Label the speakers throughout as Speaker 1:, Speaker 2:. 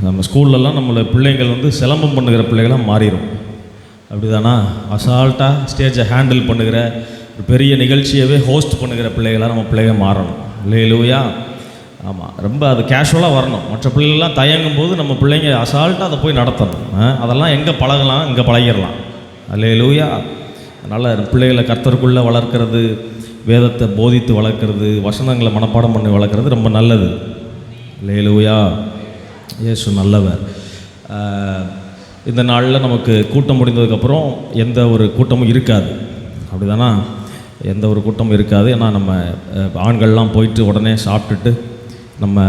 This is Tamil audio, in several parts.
Speaker 1: நம்ம ஸ்கூல்லலாம் நம்மளை பிள்ளைங்கள் வந்து சிலம்பம் பண்ணுகிற பிள்ளைகளாக மாறிடும். அப்படி தானா? அசால்ட்டாக ஸ்டேஜை ஹேண்டில் பண்ணுகிற ஒரு பெரிய நிகழ்ச்சியவே ஹோஸ்ட் பண்ணுகிற பிள்ளைகளாக நம்ம பிள்ளைங்க மாறணும். அல்லேலூயா. ஆமாம், ரொம்ப அது கேஷுவலாக வரணும். மற்ற பிள்ளைகள்லாம் தயங்கும் போது நம்ம பிள்ளைங்க அசால்ட்டாக அதை போய் நடத்தணும். அதெல்லாம் எங்கே பழகலாம், இங்கே பழகிடலாம். அல்லேலூயா. அதனால் பிள்ளைகளை கர்த்தருக்குள்ளே வளர்க்குறது, வேதத்தை போதித்து வளர்க்குறது, வசனங்களை மனப்பாடம் பண்ணி வளர்க்குறது ரொம்ப நல்லது. அல்லேலூயா. இயேசு நல்லவர். இந்த நாளில் நமக்கு கூட்டம் முடிந்ததுக்கப்புறம் எந்த ஒரு கூட்டமும் இருக்காது. அப்படி தானா? எந்த ஒரு கூட்டமும் இருக்காது. ஏன்னா நம்ம ஆண்கள்லாம் போயிட்டு உடனே சாப்பிட்டுட்டு நம்ம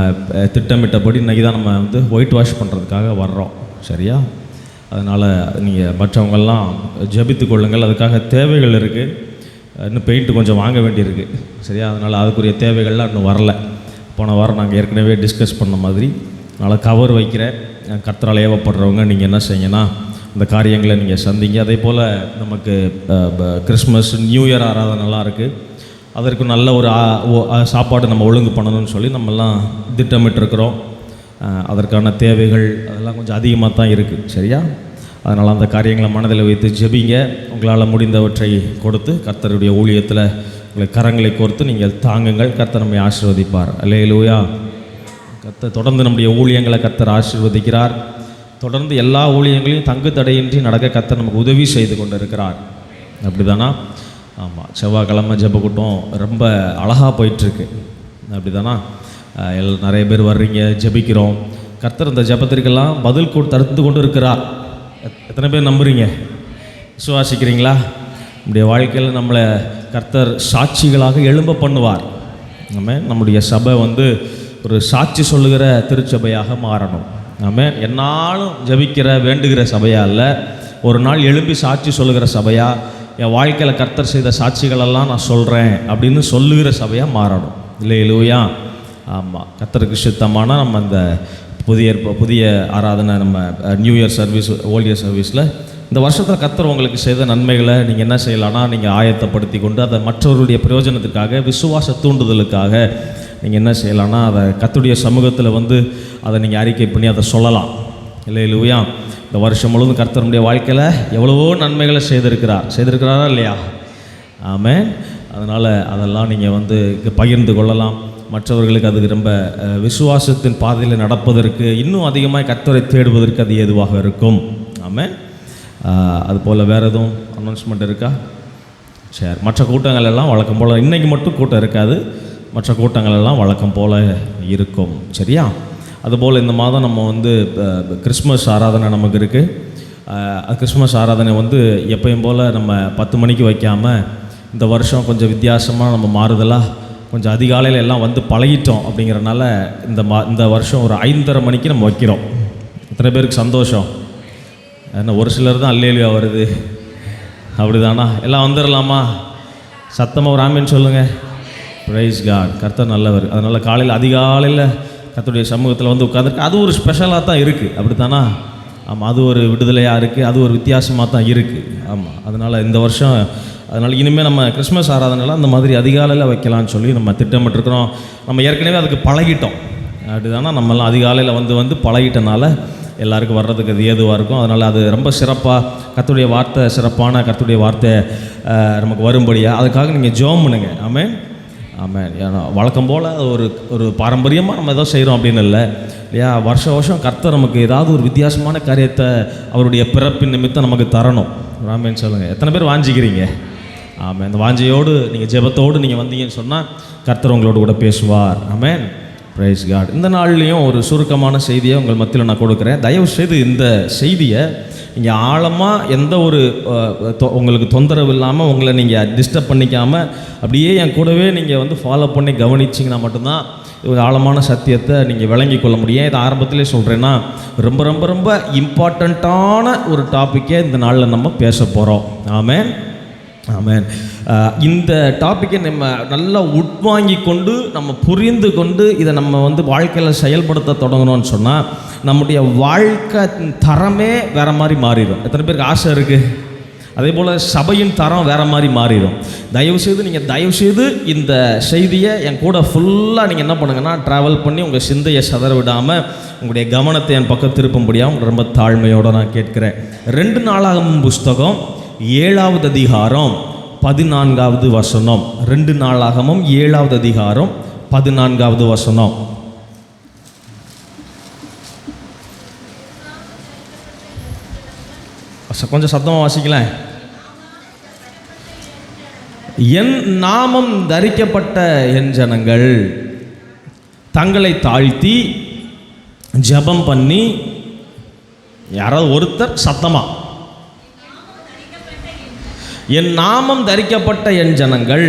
Speaker 1: திட்டமிட்டபடி இன்றைக்கி தான் நம்ம வந்து ஒயிட் வாஷ் பண்ணுறதுக்காக வர்றோம். சரியா? அதனால் நீங்கள் மற்றவங்கள்லாம் ஜெபித்து கொள்ளுங்கள். அதுக்காக தேவைகள் இருக்குது. இன்னும் பெயிண்ட்டு கொஞ்சம் வாங்க வேண்டியிருக்கு. சரியா? அதனால் அதுக்குரிய தேவைகள்லாம் இன்னும் வரல. போன வாரம் நாங்கள் ஏற்கனவே டிஸ்கஸ் பண்ண மாதிரி அதனால் கவர் வைக்கிறேன். கர்த்தரால் ஏவப்படுறவங்க நீங்கள் என்ன செய்யுங்கன்னா இந்த காரியங்களை நீங்கள் சந்திங்க. அதே போல் நமக்கு கிறிஸ்மஸ், நியூ இயர் ஆராதனைலாம் இருக்குது. அதற்கு நல்ல ஒரு சாப்பாடு நம்ம ஒழுங்கு பண்ணணும்னு சொல்லி நம்மெல்லாம் திட்டமிட்டிருக்கிறோம். அதற்கான தேவைகள் அதெல்லாம் கொஞ்சம் அதிகமாக தான் இருக்குது. சரியா? அதனால் அந்த காரியங்களை மனதில் வைத்து ஜெபிங்க. உங்களால் முடிந்தவற்றை கொடுத்து கர்த்தருடைய ஊழியத்தில் உங்களை கரங்களை கோர்த்து நீங்கள் தாங்குங்கள். கர்த்தர் நம்மை ஆசீர்வதிப்பார். அல்லேலூயா. கர்த்தர் தொடர்ந்து நம்முடைய ஊழியங்களை கர்த்தர் ஆசீர்வதிக்கிறார். தொடர்ந்து எல்லா ஊழியங்களையும் தங்கு தடையின்றி நடக்க கர்த்தர் நமக்கு உதவி செய்து கொண்டு இருக்கிறார். அப்படி தானா? ஆமாம், செவ்வாய்க்கிழமை ஜெபக்கூட்டம் ரொம்ப அழகாக போயிட்டுருக்கு. அப்படி தானா? நிறைய பேர் வர்றீங்க, ஜெபிக்கிறோம். கர்த்தர் இந்த ஜெபத்திற்கெல்லாம் பதில் தடுத்து கொண்டு இருக்கிறார். எத்தனை பேர் நம்புறீங்க, விசுவாசிக்கிறீங்களா? நம்முடைய வாழ்க்கையில் நம்மளை கர்த்தர் சாட்சிகளாக எழும்ப பண்ணுவார். நம்முடைய சபை வந்து ஒரு சாட்சி சொல்லுகிற திருச்சபையாக மாறணும். என்னாலும் ஜெபிக்கிற வேண்டுகிற சபையாக இல்லை, ஒரு நாள் எழும்பி சாட்சி சொல்லுகிற சபையாக, என் வாழ்க்கையில் கர்த்தர் செய்த சாட்சிகளெல்லாம் நான் சொல்கிறேன் அப்படின்னு சொல்லுகிற சபையாக மாறணும். இல்லையிலூயா? ஆமாம், கர்த்தருக்கு சித்தமான நம்ம அந்த புதிய ஆராதனை, நம்ம new year service, old year சர்வீஸில் இந்த வருஷத்தில் கர்த்தர் உங்களுக்கு செய்த நன்மைகளை நீங்கள் என்ன செய்யலான்னா, நீங்கள் ஆயத்தப்படுத்தி கொண்டு அதை மற்றவருடைய பிரயோஜனத்துக்காக, விசுவாச தூண்டுதலுக்காக நீங்கள் என்ன செய்யலான்னா, அதை கர்த்தருடைய சமூகத்தில் வந்து அதை நீங்கள் அறிக்கை பண்ணி அதை சொல்லலாம். இல்லையிலூயா? இந்த வருஷம் முழுவதும் கர்த்தருடைய வாழ்க்கையில் எவ்வளவோ நன்மைகளை செய்திருக்கிறாரா இல்லையா? ஆமென். அதனால் அதெல்லாம் நீங்கள் வந்து பகிர்ந்து கொள்ளலாம். மற்றவர்களுக்கு அது ரொம்ப விசுவாசத்தின் பாதையில் நடப்பதற்கு, இன்னும் அதிகமாக கர்த்தரை தேடுவதற்கு அது ஏதுவாக இருக்கும். ஆமென். அதுபோல் வேறு எதுவும் அனௌன்ஸ்மெண்ட் இருக்கா? சரி. மற்ற கூட்டங்கள் எல்லாம் வழக்கம் போல், இன்றைக்கி மட்டும் கூட்டம் இருக்காது, மற்ற கூட்டங்கள் எல்லாம் வழக்கம் போல் இருக்கும். சரியா? அதுபோல் இந்த மாதம் நம்ம வந்து கிறிஸ்மஸ் ஆராதனை நமக்கு இருக்குது. கிறிஸ்மஸ் ஆராதனை வந்து எப்பயும் போல் நம்ம 10 மணிக்கு வைக்காமல் இந்த வருஷம் கொஞ்சம் வித்தியாசமாக நம்ம மாறுதலாக கொஞ்சம் அதிகாலையில் எல்லாம் வந்து பழகிட்டோம். அப்படிங்கிறனால இந்த வருஷம் ஒரு 5:30 மணிக்கு நம்ம வைக்கிறோம். எத்தனை பேருக்கு சந்தோஷம்? ஏன்னா ஒரு சிலர் தான் அல்லேலூயா வருது. அப்படி தானா? எல்லாம் வந்துடலாமா? சத்தமாக ஒரு ஆமீன் சொல்லுங்கள். Praise God. கர்த்தர் நல்லவர். அதனால் காலையில் அதிகாலையில் கர்த்தருடைய சமூகத்தில் வந்து உட்காந்துருக்கு. அது ஒரு ஸ்பெஷலாக தான் இருக்குது. அப்படி தானா? ஆமாம், அது ஒரு விடுதலையாக இருக்குது, அது ஒரு வித்தியாசமாக தான் இருக்குது. ஆமாம், அதனால் இந்த வருஷம், அதனால் இனிமேல் நம்ம கிறிஸ்மஸ் ஆராதனைலாம் அந்த மாதிரி அதிகாலையில் வைக்கலான்னு சொல்லி நம்ம திட்டமிட்டிருக்கிறோம். நம்ம ஏற்கனவே அதுக்கு பழகிட்டோம். அப்படி தானே? நம்மலாம் அதிகாலையில் வந்து பழகிட்டனால எல்லாருக்கும் வர்றதுக்கு அது ஏதுவாக இருக்கும். அதனால் அது ரொம்ப சிறப்பாக கர்த்தருடைய வார்த்தை, சிறப்பான கர்த்தருடைய வார்த்தை நமக்கு வரும்படியாக அதுக்காக நீங்கள் ஜெபம் பண்ணுங்க. ஆமென். ஆமாம். ஏன்னா வழக்கம் போல் ஒரு பாரம்பரியமாக நம்ம ஏதோ செய்கிறோம் அப்படின்னு இல்லை இல்லையா? வருஷம் கர்த்தர் நமக்கு ஏதாவது ஒரு வித்தியாசமான காரியத்தை அவருடைய பிறப்பின் நிமித்தம் நமக்கு தரணும். ஆமென் சொல்லுங்கள். எத்தனை பேர் வாஞ்சிக்கிறீங்க? ஆமாம். இந்த வாஞ்சியோடு நீங்கள் ஜெபத்தோடு நீங்கள் வந்தீங்கன்னு சொன்னால் கர்த்தர் உங்களோட கூட பேசுவார். ஆமென். Praise God. இந்த நாள்லேயும் ஒரு சுருக்கமான செய்தியை உங்கள் மத்தியில் நான் கொடுக்குறேன். தயவுசெய்து இந்த செய்தியை நீங்கள் ஆழமாக எந்த ஒரு உங்களுக்கு தொந்தரவு இல்லாமல், உங்களை நீங்கள் டிஸ்டர்ப் பண்ணிக்காமல் அப்படியே என் கூடவே நீங்கள் வந்து ஃபாலோ பண்ணி கவனிச்சிங்கன்னா மட்டும்தான் ஒரு ஆழமான சத்தியத்தை நீங்கள் விளங்கி கொள்ள முடியும். இது ஆரம்பத்திலே சொல்கிறேன்னா, ரொம்ப ரொம்ப ரொம்ப இம்பார்ட்டண்ட்டான ஒரு டாப்பிக்கே இந்த நாளில் நம்ம பேச போகிறோம். ஆமென். ஆமென். இந்த டாப்பிக்கை நம்ம நல்லா உட்வாங்கி கொண்டு, நம்ம புரிந்து கொண்டு இதை நம்ம வந்து வாழ்க்கையில் செயல்படுத்த தொடங்கணும்னு சொன்னால் நம்முடைய வாழ்க்கை தரமே வேறு மாதிரி மாறிடும். எத்தனை பேருக்கு ஆசை இருக்குது? அதே போல் சபையின் தரம் வேறு மாதிரி மாறிடும். தயவுசெய்து இந்த செய்தியை என் கூட ஃபுல்லாக நீங்கள் என்ன பண்ணுங்கன்னா ட்ராவல் பண்ணி உங்கள் சிந்தையை சதற விடாமல் உங்களுடைய கவனத்தை என் பக்கம் திருப்பும்படியாக உங்களை ரொம்ப தாழ்மையோடு நான் கேட்குறேன். 2 நாளாகமம் புஸ்தகம் 7வது அதிகாரம் 14வது வசனம். 2 நாளாகமம் 7வது அதிகாரம் 14வது வசனம். கொஞ்சம் சத்தமாக வாசிக்கலாம். என் நாமம் தரிக்கப்பட்ட என் ஜனங்கள் தங்களை தாழ்த்தி ஜெபம் பண்ணி, யாராவது ஒருத்தர் சத்தமா, என் நாமம் தரிக்கப்பட்ட என் ஜனங்கள்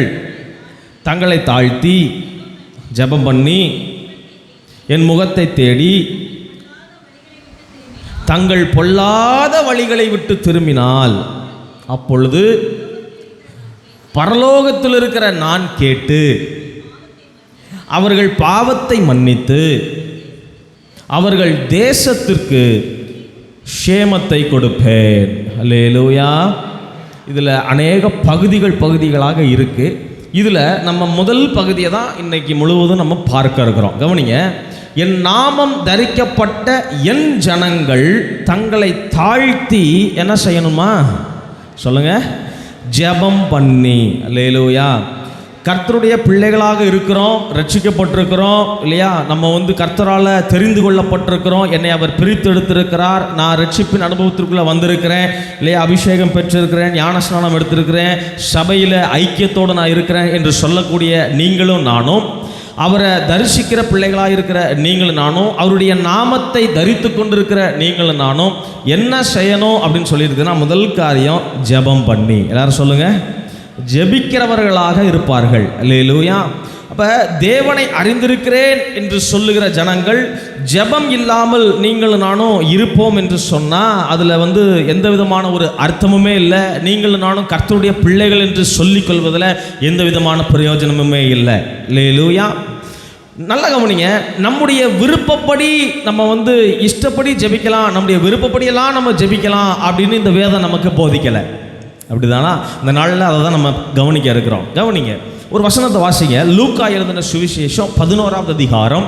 Speaker 1: தங்களை தாழ்த்தி ஜெபம் பண்ணி என் முகத்தை தேடி தங்கள் பொல்லாத வழிகளை விட்டு திரும்பினால் அப்பொழுது பரலோகத்தில் இருக்கிற நான் கேட்டு அவர்கள் பாவத்தை மன்னித்து அவர்கள் தேசத்திற்கு க்ஷேமத்தை கொடுப்பேன். அல்லேலூயா. இதில் அநேக பகுதிகளாக இருக்குது. இதில் நம்ம முதல் பகுதியை தான் இன்னைக்கு முழுவதும் நம்ம பார்க்க இருக்கிறோம். கவனிங்க. என் நாமம் தரிக்கப்பட்ட என் ஜனங்கள் தங்களை தாழ்த்தி என்ன செய்யணுமா சொல்லுங்க? ஜெபம் பண்ணி. அல்லேலூயா. கர்த்தருடைய பிள்ளைகளாக இருக்கிறோம், ரட்சிக்கப்பட்டிருக்கிறோம் இல்லையா? நம்ம கர்த்தரால் தெரிந்து கொள்ளப்பட்டிருக்கிறோம். என்னை அவர் பிரித்து எடுத்திருக்கிறார். நான் ரட்சிப்பின் அனுபவத்திற்குள்ளே வந்திருக்கிறேன் இல்லையா? அபிஷேகம் பெற்றிருக்கிறேன், ஞானஸ்நானம் எடுத்திருக்கிறேன், சபையில் ஐக்கியத்தோடு நான் இருக்கிறேன் என்று சொல்லக்கூடிய நீங்களும் நானும், அவரை தரிசிக்கிற பிள்ளைகளாக இருக்கிற நீங்களும் நானும், அவருடைய நாமத்தை தரித்து கொண்டிருக்கிற நீங்களும் நானும் என்ன செய்யணும் அப்படின்னு சொல்லியிருக்குன்னா, முதல் காரியம் ஜெபம் பண்ணி. எல்லாரும் சொல்லுங்க, ஜெபிக்கிறவர்களாக இருப்பார்கள். அல்லேலூயா. அப்போ தேவனை அறிந்திருக்கிறேன் என்று சொல்லுகிற ஜனங்கள் ஜெபம் இல்லாமல் நீங்களும் நானும் இருப்போம் என்று சொன்னால் அதில் எந்த விதமான ஒரு அர்த்தமுமே இல்லை. நீங்களும் நானும் கர்த்தருடைய பிள்ளைகள் என்று சொல்லிக்கொள்வதில் எந்த விதமான பிரயோஜனமுமே இல்லை. அல்லேலூயா. நல்ல கவனிங்க. நம்முடைய விருப்பப்படி நம்ம இஷ்டப்படி ஜெபிக்கலாம், நம்முடைய விருப்பப்படியெல்லாம் நம்ம ஜெபிக்கலாம் அப்படின்னு இந்த வேதம் நமக்கு போதிக்கலை. அப்படிதானா? இந்த நாளில் அதை தான் நம்ம கவனிக்க இருக்கிறோம். கவனிங்க, ஒரு வசனத்தை வாசிங்க. லூக்கா எழுதின சுவிசேஷம் 11வது அதிகாரம்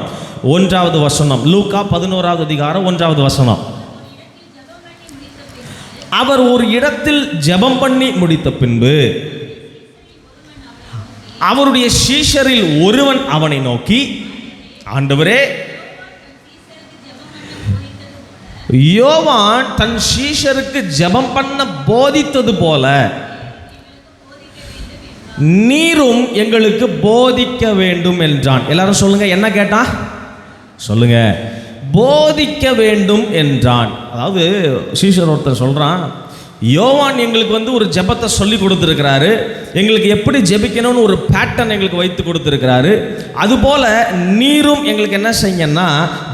Speaker 1: 1வது வசனம். லூக்கா 11வது அதிகாரம் 1வது வசனம். அவர் ஒரு இடத்தில் ஜெபம் பண்ணி முடித்த பின்பு அவருடைய சீஷரில் ஒருவன் அவனை நோக்கி, ஆண்டவரே, யோவான் தன் சீஷருக்கு ஜெபம் பண்ண போதித்தது போல நீரும் எங்களுக்கு போதிக்க வேண்டும் என்றான். எல்லாரும் சொல்லுங்க, என்ன கேட்டா சொல்லுங்க? போதிக்க வேண்டும் என்றான். அதாவது சீஷர் ஒருத்தர் சொல்றான், யோவான் எங்களுக்கு ஒரு ஜெபத்தை சொல்லி கொடுத்துருக்கிறாரு, எங்களுக்கு எப்படி ஜெபிக்கணும்னு ஒரு பேட்டர்ன் எங்களுக்கு வைத்து கொடுத்துருக்கிறாரு, அதுபோல நீரும் எங்களுக்கு என்ன செய்யுங்கன்னா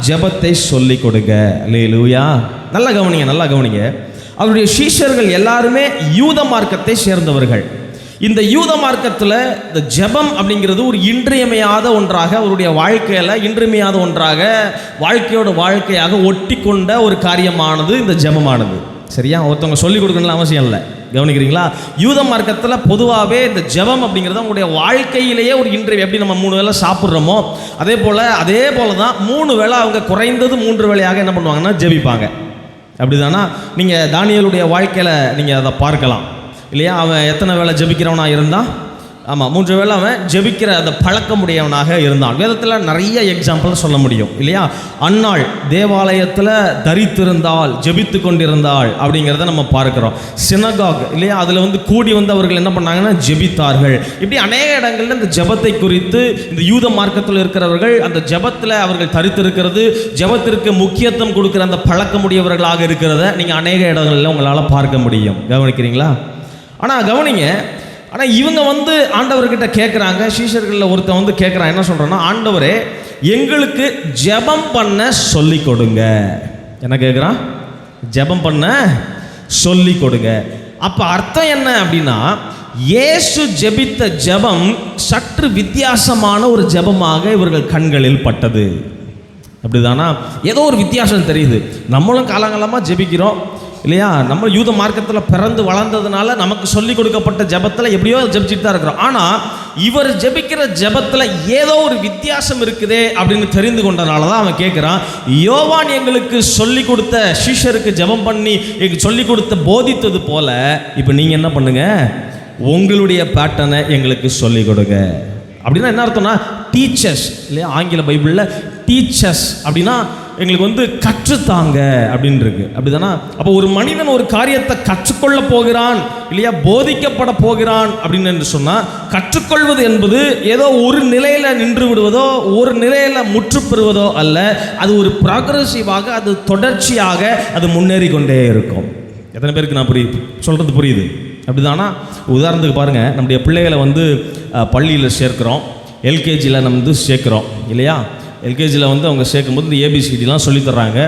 Speaker 1: ஜெபத்தை சொல்லி கொடுங்க. அல்லேலூயா. நல்லா கவனிங்க. அவருடைய சீஷர்கள் எல்லாருமே யூத மார்க்கத்தை சேர்ந்தவர்கள். இந்த யூத மார்க்கத்தில் இந்த ஜெபம் அப்படிங்கிறது ஒரு இன்றியமையாத ஒன்றாக, அவருடைய வாழ்க்கையில் இன்றியமையாத ஒன்றாக, வாழ்க்கையாக ஒட்டி கொண்ட ஒரு காரியமானது இந்த ஜெபமானது. சரியா? ஒருத்தவங்க சொல்லிக் கொடுக்கணும்னு அவசியம் இல்லை. கவனிக்கிறீங்களா? யூத மார்க்கத்தில் பொதுவாகவே இந்த ஜெபம் அப்படிங்கிறது உங்களுடைய வாழ்க்கையிலேயே ஒரு இன்றைய, எப்படி நம்ம 3 வேளை சாப்பிட்றோமோ அதே போல் தான் 3 வேளை அவங்க குறைந்தது 3 வேளையாக என்ன பண்ணுவாங்கன்னா ஜெபிப்பாங்க. அப்படிதானா? நீங்கள் தானியேலுடைய வாழ்க்கையில் நீங்கள் அதை பார்க்கலாம் இல்லையா? அவன் எத்தனை வேளை ஜெபிக்கிறவனாக இருந்தான்? ஆமாம், 3 வேளை அவன் ஜெபிக்கிற அந்த பழக்கமுடையவனாக இருந்தான். வேதத்தில் நிறைய எக்ஸாம்பிள் சொல்ல முடியும் இல்லையா? அன்னாள் தேவாலயத்தில் தரித்திருந்தாள், ஜெபித்து கொண்டிருந்தாள் அப்படிங்கிறத நம்ம பார்க்குறோம். சினகாக் இல்லையா? அதில் கூடி அவர்கள் என்ன பண்ணாங்கன்னா ஜெபித்தார்கள். இப்படி அநேக இடங்கள்ல இந்த ஜெபத்தை குறித்து இந்த யூத மார்க்கத்தில் இருக்கிறவர்கள் அந்த ஜெபத்தில் அவர்கள் தரித்திருக்கிறது, ஜெபத்திற்கு முக்கியத்துவம் கொடுக்குற அந்த பழக்கமுடையவர்களாக இருக்கிறத நீங்கள் அநேக இடங்களில் உங்களால் பார்க்க முடியும். கவனிக்கிறீங்களா? ஆனால் கவனிங்க, ஆனால் இவங்க ஆண்டவர்கிட்ட கேட்குறாங்க. சீஷர்களில் ஒருத்தன் கேட்குறான், என்ன சொல்கிறான்னா, ஆண்டவரே, எங்களுக்கு ஜெபம் பண்ண சொல்லி கொடுங்க. என்ன கேட்குறான்? ஜெபம் பண்ண சொல்லி கொடுங்க. அப்போ அர்த்தம் என்ன அப்படின்னா, இயேசு ஜெபித்த ஜெபம் சற்று வித்தியாசமான ஒரு ஜெபமாக இவர்கள் கண்களில் பட்டது. அப்படிதானா? ஏதோ ஒரு வித்தியாசம் தெரியுது. நம்மளும் காலங்காலமாக ஜெபிக்கிறோம், இல்லையா? நம்ம யூத மார்க்கத்தில் பிறந்து வளர்ந்ததுனால நமக்கு சொல்லி கொடுக்கப்பட்ட ஜெபத்தில் எப்படியோ ஜெபிச்சுட்டு தான் இருக்கிறோம். ஆனால் இவர் ஜெபிக்கிற ஜெபத்தில் ஏதோ ஒரு வித்தியாசம் இருக்குதே அப்படின்னு தெரிந்து கொண்டனால தான் அவன் கேட்குறான், யோவான் எங்களுக்கு சொல்லி கொடுத்த சீஷருக்கு ஜெபம் பண்ணி எங்களுக்கு சொல்லி கொடுத்த போதித்தது போல இப்போ நீங்கள் என்ன பண்ணுங்க, உங்களுடைய பேட்டர்னை எங்களுக்கு சொல்லிக் கொடுங்க. அப்படின்னா என்ன அர்த்தம்னா டீச்சர்ஸ் இல்லையா? ஆங்கில பைபிளில் டீச்சர்ஸ் அப்படின்னா எங்களுக்கு கற்றுத்தாங்க அப்படின்னு இருக்கு. அப்படிதானா? அப்போ ஒரு மனிதன் ஒரு காரியத்தை கற்றுக்கொள்ள போகிறான் இல்லையா, போதிக்கப்பட போகிறான் அப்படின்னு சொன்னால், கற்றுக்கொள்வது என்பது ஏதோ ஒரு நிலையில் நின்று விடுவதோ ஒரு நிலையில் முற்று பெறுவதோ அல்ல. அது ஒரு ப்ராக்ரெசிவாக, அது தொடர்ச்சியாக அது முன்னேறி கொண்டே இருக்கும். எத்தனை பேருக்கு நான் சொல்கிறது புரியுது? அப்படிதானா? உதாரணத்துக்கு பாருங்கள், நம்முடைய பிள்ளைகளை பள்ளியில் சேர்க்குறோம், எல்கேஜியில் நம்ம சேர்க்குறோம் இல்லையா? எல்கேஜியில் அவங்க சேர்க்கும்போது இந்த ஏபிசிடிலாம் சொல்லித்தர்றாங்க.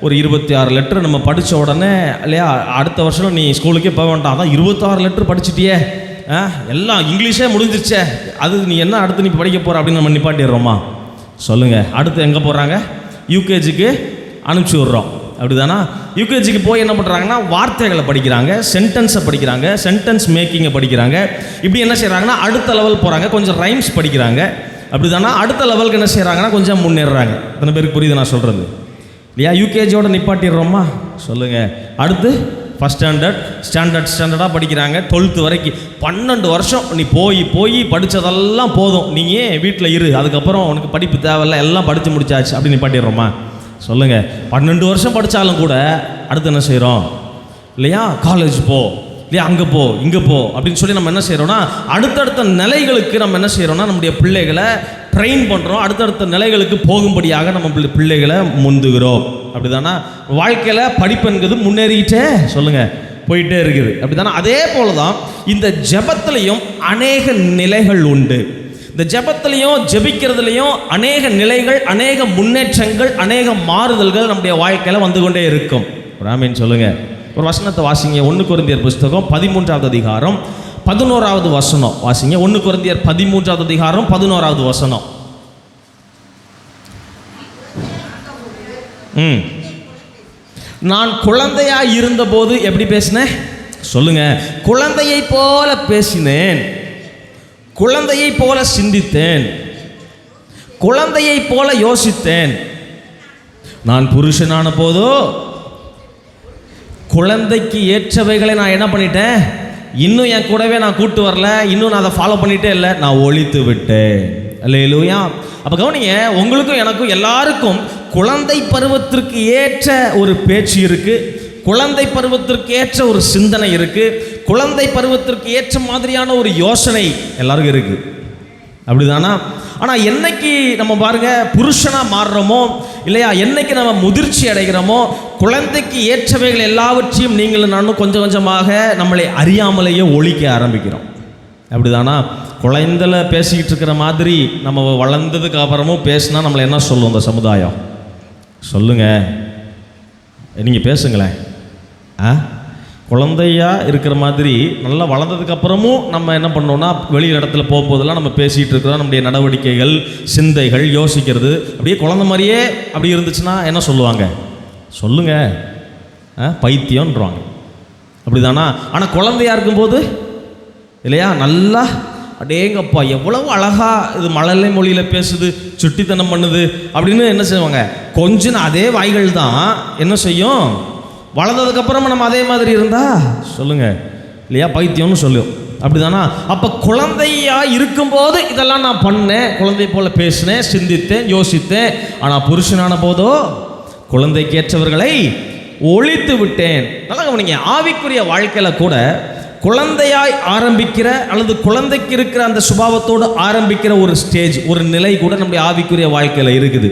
Speaker 1: ஒரு 26 லெட்டர் நம்ம படித்த உடனே இல்லையா, அடுத்த வருஷம் நீ ஸ்கூலுக்கே போக வேண்டாம், அதான் 26 லெட்டர் படிச்சிட்டியே, எல்லாம் இங்கிலீஷே முடிஞ்சிருச்சே, அது நீ என்ன அடுத்து நீ படிக்க போகிற அப்படின்னு நம்ம நிப்பாட்டிடுறோமா? சொல்லுங்கள். அடுத்து எங்கே போகிறாங்க? யூகேஜிக்கு அனுப்பிச்சி விட்றோம். அப்படிதானா? யூகேஜிக்கு போய் என்ன பண்ணுறாங்கன்னா வார்த்தைகளை படிக்கிறாங்க, சென்டென்ஸை படிக்கிறாங்க, சென்டென்ஸ் மேக்கிங்கை படிக்கிறாங்க. இப்படி என்ன செய்கிறாங்கன்னா அடுத்த லெவல் போகிறாங்க, கொஞ்சம் ரைம்ஸ் படிக்கிறாங்க. அப்படிதானா? அடுத்த லெவலுக்கு என்ன செய்கிறாங்கன்னா கொஞ்சம் முன்னேறுறாங்க. எத்தனை பேருக்கு புரியுது நான் சொல்கிறது இல்லையா? யூகேஜியோட நிப்பாட்டிடுறோமா? சொல்லுங்கள். அடுத்து ஃபஸ்ட் ஸ்டாண்டர்டாக படிக்கிறாங்க, 12th வரைக்கும் 12 வருஷம் நீ போய் படித்ததெல்லாம் போதும், நீங்கள் வீட்டில் இரு, அதுக்கப்புறம் உனக்கு படிப்பு தேவையில்லை, எல்லாம் படித்து முடிச்சாச்சு அப்படி நிப்பாட்டிடுறோமா? சொல்லுங்கள். 12 வருஷம் படித்தாலும் கூட அடுத்து என்ன செய்கிறோம் இல்லையா, காலேஜ் போ இல்லையா, அங்கே போ இங்கே போ அப்படின்னு சொல்லி நம்ம என்ன செய்கிறோம்னா அடுத்தடுத்த நிலைகளுக்கு நம்ம என்ன செய்கிறோம்னா நம்முடைய பிள்ளைகளை ட்ரெயின் பண்ணுறோம், அடுத்தடுத்த நிலைகளுக்கு போகும்படியாக நம்ம பிள்ளைகளை முந்துகிறோம். அப்படிதானா? வாழ்க்கையில் படிப்புங்கிறது முன்னேறிக்கிட்டே சொல்லுங்கள் போயிட்டே இருக்குது. அப்படிதானா? அதே போல தான் இந்த ஜெபத்திலையும் அநேக நிலைகள் உண்டு. இந்த ஜெபத்திலையும் ஜெபிக்கிறதுலையும் அநேக நிலைகள், அநேக முன்னேற்றங்கள், அநேக மாறுதல்கள் நம்முடைய வாழ்க்கையில் வந்து கொண்டே இருக்கும். ஆமென் சொல்லுங்கள். ஒரு வசனத்தை வாசிங்க. 1 கொரிந்தியர் புஸ்தகம் 13வது அதிகாரம் 11வது வசனம் வாசிங்க. 1 கொரிந்தியர் 13வது அதிகாரம் 11வது வசனம். நான் குழந்தையாக இருந்தபோது எப்படி பேசினேன் சொல்லுங்க? குழந்தையை போல பேசினேன், குழந்தையை போல சிந்தித்தேன், குழந்தையை போல யோசித்தேன். நான் புருஷனான போதோ குழந்தைக்கு ஏற்றவைகளை நான் என்ன பண்ணிட்டேன், இன்னும் என் கூடவே நான் கூட்டு வரல, இன்னும் நான் அதை ஃபாலோ பண்ணிட்டே இல்லை, நான் ஒழித்து விட்டேன். அல்லேலூயா. அப்போ கவனிங்க, உங்களுக்கும் எனக்கும் எல்லாருக்கும் குழந்தை பருவத்திற்கு ஏற்ற ஒரு பேச்சு இருக்குது, குழந்தை பருவத்திற்கு ஏற்ற ஒரு சிந்தனை இருக்குது, குழந்தை பருவத்திற்கு ஏற்ற மாதிரியான ஒரு யோசனை எல்லாருக்கும் இருக்குது. அப்படிதானா? ஆனால் என்னைக்கு நம்ம பாருங்க புருஷனாக மாறுறோமோ இல்லையா, என்னைக்கு நம்ம முதிர்ச்சி அடைகிறோமோ, குழந்தைக்கு ஏற்றவைகள் எல்லாவற்றையும் நீங்களும் நானும் கொஞ்சம் கொஞ்சமாக நம்மளை அறியாமலேயே ஒழிக்க ஆரம்பிக்கிறோம். அப்படிதானா? குழந்தைல பேசிக்கிட்டு இருக்கிற மாதிரி நம்ம வளர்ந்ததுக்கு அப்புறமும் பேசினா நம்மளை என்ன சொல்லும் இந்த சமுதாயம்? சொல்லுங்க, நீங்கள் பேசுங்களேன். குழந்தையா இருக்கிற மாதிரி நல்லா வளர்ந்ததுக்கு அப்புறமும் நம்ம என்ன பண்ணோம்னா வெளி இடத்துல போகும்போதெல்லாம் நம்ம பேசிகிட்டு இருக்கிறோம், நம்முடைய நடவடிக்கைகள், சிந்தைகள், யோசிக்கிறது அப்படியே குழந்தை மாதிரியே அப்படி இருந்துச்சுன்னா என்ன சொல்லுவாங்க? சொல்லுங்க, பைத்தியம்ன்றாங்க. அப்படிதானா? ஆனால் குழந்தையா இருக்கும்போது இல்லையா, நல்லா அடேங்கப்பா எவ்வளவு அழகா இது மழலை மொழியில் பேசுது, சுட்டித்தனம் பண்ணுது அப்படின்னு என்ன செய்வாங்க? கொஞ்சம் அதே வாய்கள் தான் என்ன செய்யும், வளர்ந்ததுக்கப்புறமா நம்ம அதே மாதிரி இருந்தா சொல்லுங்க இல்லையா, பைத்தியம்னு சொல்லும். அப்படிதானா? அப்போ குழந்தையா இருக்கும்போது இதெல்லாம் நான் பண்ணேன், குழந்தை போல பேசினேன், சிந்தித்தேன், யோசித்தேன். ஆனால் புருஷனான போதோ குழந்தைக்கேற்றவர்களை ஒழித்து விட்டேன். நல்லா கவனிங்க, ஆவிக்குரிய வாழ்க்கையில் கூட குழந்தையாய் ஆரம்பிக்கிற அல்லது குழந்தைக்கு இருக்கிற அந்த சுபாவத்தோடு ஆரம்பிக்கிற ஒரு ஸ்டேஜ், ஒரு நிலை கூட நம்முடைய ஆவிக்குரிய வாழ்க்கையில் இருக்குது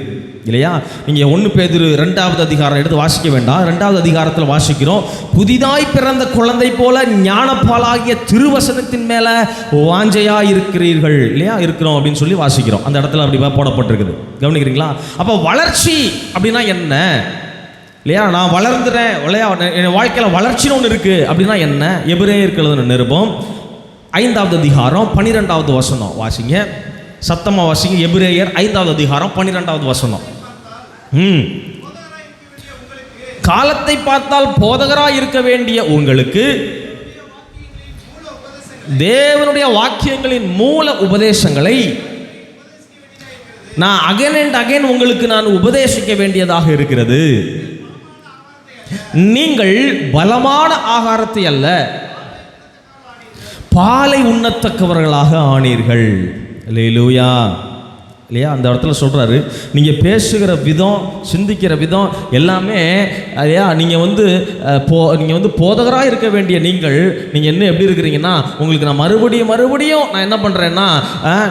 Speaker 1: இல்லையா? நீங்கள் 1 பேதுரு 2வது அதிகாரம் எடுத்து வாசிக்க வேண்டாம். 2வது அதிகாரத்தில் வாசிக்கிறோம், புதிதாய் பிறந்த குழந்தை போல ஞானப்பாலாகிய திருவசனத்தின் மேலே வாஞ்சையாக இருக்கிறீர்கள் இல்லையா, இருக்கிறோம் அப்படின்னு சொல்லி வாசிக்கிறோம். அந்த இடத்துல அப்படி போடப்பட்டிருக்குது, கவனிக்கிறீங்களா? அப்போ வளர்ச்சி அப்படின்னா என்ன இல்லையா? நான் வளர்ந்துறேன் இல்லையா, என் வாழ்க்கையில் வளர்ச்சின்னு ஒன்று இருக்குது அப்படின்னா என்ன? எபிரேயர்கள் நிருபம் 5வது அதிகாரம் 12வது வசனம் வாசிங்க, சத்தமாக வாசிங்க. எபிரேயர் 5வது அதிகாரம் 12வது வசனம். காலத்தை பார்த்தால் போதகராய் இருக்க வேண்டிய உங்களுக்கு தேவனுடைய வாக்கியங்களின் மூல உபதேசங்களை நான் அகைன் அண்ட் அகைன் உங்களுக்கு நான் உபதேசிக்க வேண்டியதாக இருக்கிறது. நீங்கள் பலமான ஆகாரத்தை அல்ல, பாலை உண்ணத்தக்கவர்களாக ஆனீர்கள். அல்லேலூயா. இல்லையா? அந்த இடத்துல சொல்கிறாரு, நீங்கள் பேசுகிற விதம், சிந்திக்கிற விதம் எல்லாமே இல்லையா, நீங்கள் வந்து போதகராக இருக்க வேண்டிய நீங்கள் என்ன எப்படி இருக்கிறீங்கன்னா, உங்களுக்கு நான் மறுபடியும் நான் என்ன பண்ணுறேன்னா,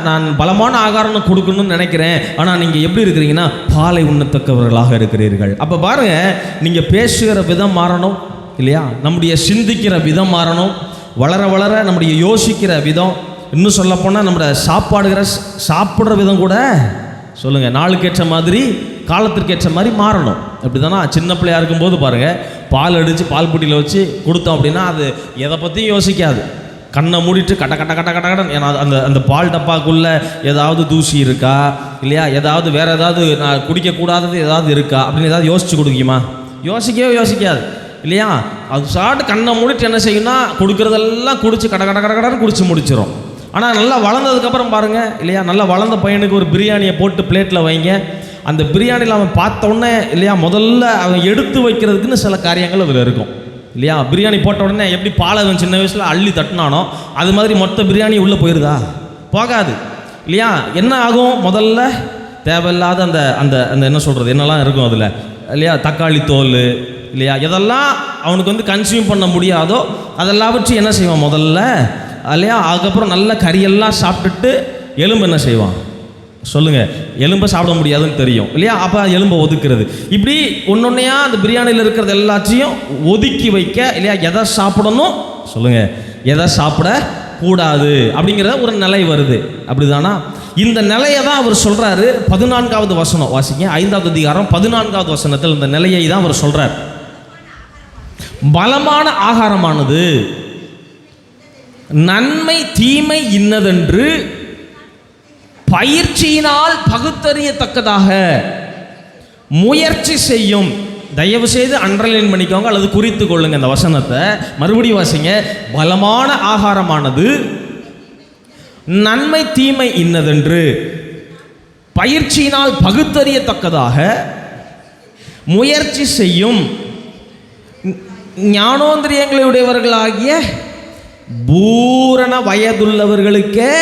Speaker 1: நான் பலமான ஆகாரம் கொடுக்கணும்னு நினைக்கிறேன், ஆனால் நீங்கள் எப்படி இருக்கிறீங்கன்னா பாலை உண்ணத்தக்கவர்களாக இருக்கிறீர்கள். அப்போ பாருங்கள், நீங்கள் பேசுகிற விதம் மாறணும் இல்லையா, நம்முடைய சிந்திக்கிற விதம் மாறணும், வளர வளர நம்முடைய யோசிக்கிற விதம், இன்னும் சொல்லப்போனால் நம்மளோட சாப்பிட்ற விதம் கூட சொல்லுங்கள் நாளுக்கேற்ற மாதிரி காலத்திற்கேற்ற மாதிரி மாறணும். அப்படி தானே? சின்ன பிள்ளையாக இருக்கும்போது பாருங்கள், பால் அடித்து பால் புட்டியில் வச்சு கொடுத்தோம் அப்படின்னா அது எதை பற்றியும் யோசிக்காது, கண்ணை மூடிட்டு கட்ட கட்ட கட்ட கட்ட கடன். ஏன்னா அந்த பால் டப்பாக்குள்ளே ஏதாவது தூசி இருக்கா இல்லையா, ஏதாவது வேறு ஏதாவது நான் குடிக்கக்கூடாதது ஏதாவது இருக்கா அப்படின்னு ஏதாவது யோசித்து கொடுக்குமா? யோசிக்காது இல்லையா? அது சாப்பிட்டு கண்ணை மூடிட்டு என்ன செய்யும்னா கொடுக்குறதெல்லாம் குடிச்சு கட கட கட கடன்னு குடிச்சு முடிச்சிடும். ஆனால் நல்லா வளர்ந்ததுக்கப்புறம் பாருங்கள் இல்லையா, நல்லா வளர்ந்த பையனுக்கு ஒரு பிரியாணியை போட்டு பிளேட்டில் வைங்க, அந்த பிரியாணியில் அவன் பார்த்த உடனே இல்லையா முதல்ல அவன் எடுத்து வைக்கிறதுக்குன்னு சில காரியங்கள் அதில் இருக்கும் இல்லையா. பிரியாணி போட்ட உடனே எப்படி பாலை அவன் சின்ன வயசில் அள்ளி தட்டினானோ அது மாதிரி மொத்த பிரியாணி உள்ளே போயிருதா? போகாது இல்லையா. என்ன ஆகும்? முதல்ல தேவையில்லாத அந்த அந்த அந்த என்ன சொல்கிறது என்னெல்லாம் இருக்கும் அதில் இல்லையா, தக்காளி தோல் இல்லையா, எதெல்லாம் அவனுக்கு வந்து கன்சியூம் பண்ண முடியாதோ அதெல்லாம் வச்சு என்ன செய்வான் முதல்ல இல்லையா. அதுக்கப்புறம் நல்ல கறியெல்லாம் சாப்பிட்டுட்டு எலும்பு என்ன செய்வான் சொல்லுங்கள், எலும்பை சாப்பிட முடியாதுன்னு தெரியும் இல்லையா. அப்போ எலும்பை ஒதுக்குறது, இப்படி ஒன்றொன்னையா அந்த பிரியாணியில் இருக்கிறது எல்லாத்தையும் ஒதுக்கி வைக்க இல்லையா. எதை சாப்பிடணும் சொல்லுங்கள், எதை சாப்பிட கூடாது அப்படிங்கிற ஒரு நிலை வருது. அப்படிதானா? இந்த நிலையை தான் அவர் சொல்கிறாரு. 14வது வசனம் வாசிங்க, 5வது அதிகாரம் 14வது வசனத்தில் இந்த நிலையை தான் அவர் சொல்கிறார். பலமான ஆகாரமானது நன்மை தீமை இன்னதென்று பயிற்சியினால் பகுத்தறியத்தக்கதாக முயற்சி செய்யும். தயவு செய்து அண்டர்லைன் பண்ணிக்கோங்க அல்லது குறித்து கொள்ளுங்க இந்த வசனத்தை. மறுபடியும் வாசிங்க. பலமான ஆகாரமானது நன்மை தீமை இன்னதென்று பயிற்சியினால் பகுத்தறியத்தக்கதாக முயற்சி செய்யும் ஞானோந்திரியங்களுடையவர்களாகிய பூரண வயதுள்ளவர்களுக்கே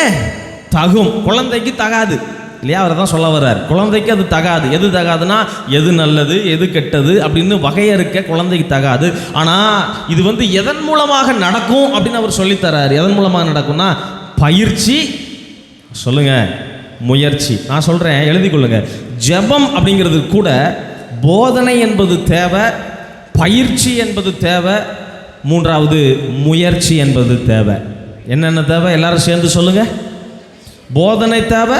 Speaker 1: தகும். குழந்தைக்கு தகாது இல்லையா, அவர் தான் சொல்ல வர்றார். குழந்தைக்கு அது தகாது. எது தகாதுன்னா எது நல்லது எது கெட்டது அப்படின்னு வகையறுக்க குழந்தைக்கு தகாது. ஆனால் இது வந்து எதன் மூலமாக நடக்கும் அப்படின்னு அவர் சொல்லித்தரார். எதன் மூலமாக நடக்கும்னா பயிற்சி, சொல்லுங்க முயற்சி. நான் சொல்கிறேன், எழுதி கொள்ளுங்க. ஜெபம் அப்படிங்கிறது கூட போதனை என்பது தேவை, பயிற்சி என்பது தேவை, மூன்றாவது முயற்சி என்பது தேவை. என்னென்ன தேவை எல்லாரும் சேர்ந்து சொல்லுங்க. போதனை தேவை,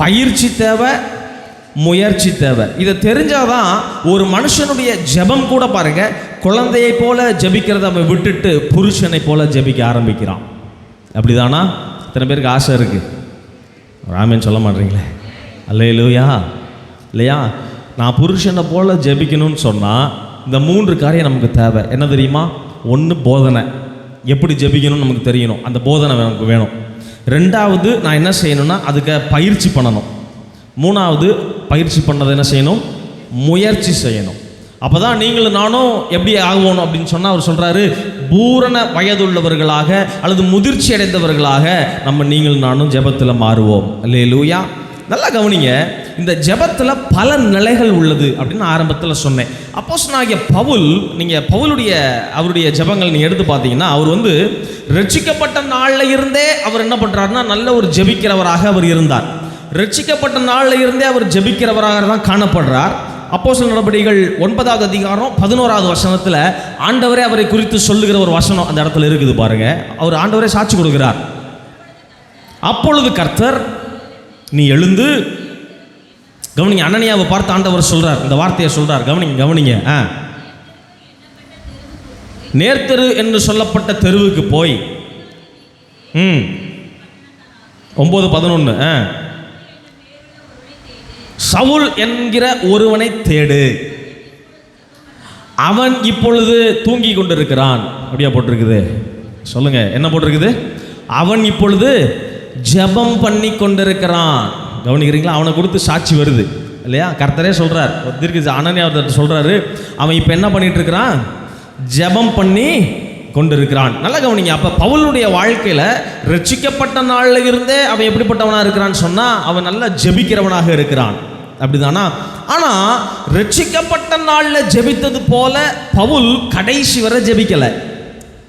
Speaker 1: பயிற்சி தேவை, முயற்சி தேவை. இதை தெரிஞ்சாதான் ஒரு மனுஷனுடைய ஜெபம் கூட பாருங்க, குழந்தையை போல ஜெபிக்கிறத அவன் விட்டுட்டு புருஷனை போல ஜெபிக்க ஆரம்பிக்கிறான். அப்படிதானா? இத்தனை பேருக்கு ஆசை இருக்கு, ராமேன்னு சொல்ல மாட்டீங்களே. அல்லேலூயா. இல்லையா? நான் புருஷனை போல ஜெபிக்கணும்னு சொன்னால் இந்த 3 காரியம் நமக்கு தேவை. என்ன தெரியுமா? ஒன்று போதனை, எப்படி ஜெபிக்கணும்னு நமக்கு தெரியணும், அந்த போதனை நமக்கு வேணும். 2வது நான் என்ன செய்யணும்னா அதுக்கு பயிற்சி பண்ணணும். 3வது பயிற்சி பண்ணதை என்ன செய்யணும்? முயற்சி செய்யணும். அப்போ தான் நீங்களும் நானும் எப்படி ஆகணும் அப்படின்னு சொன்னால் அவர் சொல்கிறாரு, பூரண வயதுள்ளவர்களாக அல்லது முதிர்ச்சி அடைந்தவர்களாக நீங்களும் நானும் ஜெபத்தில் மாறுவோம். அல்லேலூயா. நல்லா கவனிங்க, இந்த ஜெபத்தில் பல நிலைகள் உள்ளது அப்படின்னு ஆரம்பத்தில் சொன்னேன். அப்போஸ்தலனாகிய பவுல், நீங்கள் அவருடைய ஜெபங்கள் நீங்கள் எடுத்து பார்த்தீங்கன்னா, அவர் வந்து ரட்சிக்கப்பட்ட நாளில் இருந்தே அவர் என்ன பண்ணுறாருன்னா நல்ல ஒரு ஜெபிக்கிறவராக அவர் இருந்தார். ரட்சிக்கப்பட்ட நாளில் இருந்தே அவர் ஜெபிக்கிறவராக தான் காணப்படுறார். அப்போஸ்தலர் நடபடிகள் 9வது அதிகாரம் 11வது வசனத்தில் ஆண்டவரே அவரை குறித்து சொல்லுகிற ஒரு வசனம் அந்த இடத்துல இருக்குது பாருங்க. அவர் ஆண்டவரே சாட்சி கொடுக்கிறார். அப்பொழுது கர்த்தர், நீ எழுந்து, கவனிங்க, அனனியாவை பார்த்து ஆண்டவர் சொல்றார், இந்த வார்த்தையை சொல்றார். கவனிங்க. நேர்த்தெரு என்று சொல்லப்பட்ட தெருவுக்கு போய் 9:11 சவுல் என்கிற ஒருவனை தேடு, அவன் இப்பொழுது தூங்கி கொண்டிருக்கிறான். அப்படியா போட்டிருக்குது? சொல்லுங்க, என்ன போட்டிருக்குது? அவன் இப்பொழுது ஜெபம் பண்ணி கொண்டிருக்கிறான். கவனிக்கிறீங்களா? அவனை கொடுத்து சாட்சி வருது இல்லையா? கர்த்தரே சொல்றார், அனனியா சொல்றாரு, அவன் இப்போ என்ன பண்ணிட்டு இருக்கிறான்? ஜெபம் பண்ணி கொண்டிருக்கிறான். நல்லா கவனிங்க. அப்ப பவுலுடைய வாழ்க்கையில ரட்சிக்கப்பட்ட நாள்ல இருந்தே அவன் எப்படிப்பட்டவனா இருக்கிறான்னு சொன்னா, அவன் நல்லா ஜெபிக்கிறவனாக இருக்கிறான். அப்படிதானா? ஆனா ரட்சிக்கப்பட்ட நாள்ல ஜெபித்தது போல பவுல் கடைசி வரை ஜெபிக்கல.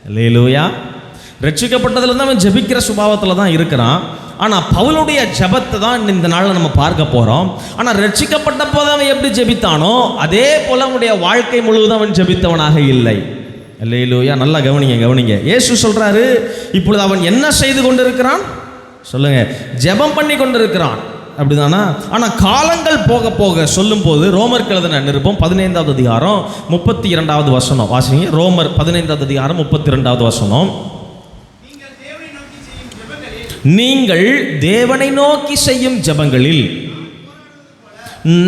Speaker 1: அல்லேலூயா. ரட்சிக்கப்பட்டதுல இருந்து அவன் ஜெபிக்கிற சுபாவத்துல தான் இருக்கிறான். ஆனா பவுலுடைய ஜெபத்தை தான் இந்த நாள்ல நம்ம பார்க்க போறோம். ஆனா ரட்சிக்கப்பட்ட போது அவன் எப்படி ஜெபித்தானோ அதே போல அவனுடைய வாழ்க்கை முழுவதும் அவன் ஜெபித்தவனாக இல்லை. அல்லேலூயா. நல்லா கவனிங்க. இயேசு சொல்றாரு, இப்பொழுது அவன் என்ன செய்து கொண்டிருக்கிறான்? சொல்லுங்க, ஜெபம் பண்ணி கொண்டிருக்கிறான். அப்படிதானா? ஆனா காலங்கள் போக போக சொல்லும் போது ரோமருக்கு எழுதின நிருபம் 15வது அதிகாரம் 32வது வசனம் வாசிங்க. ரோமர் 15வது அதிகாரம் 32வது வசனம். நீங்கள் தேவனை நோக்கி செய்யும் ஜெபங்களில்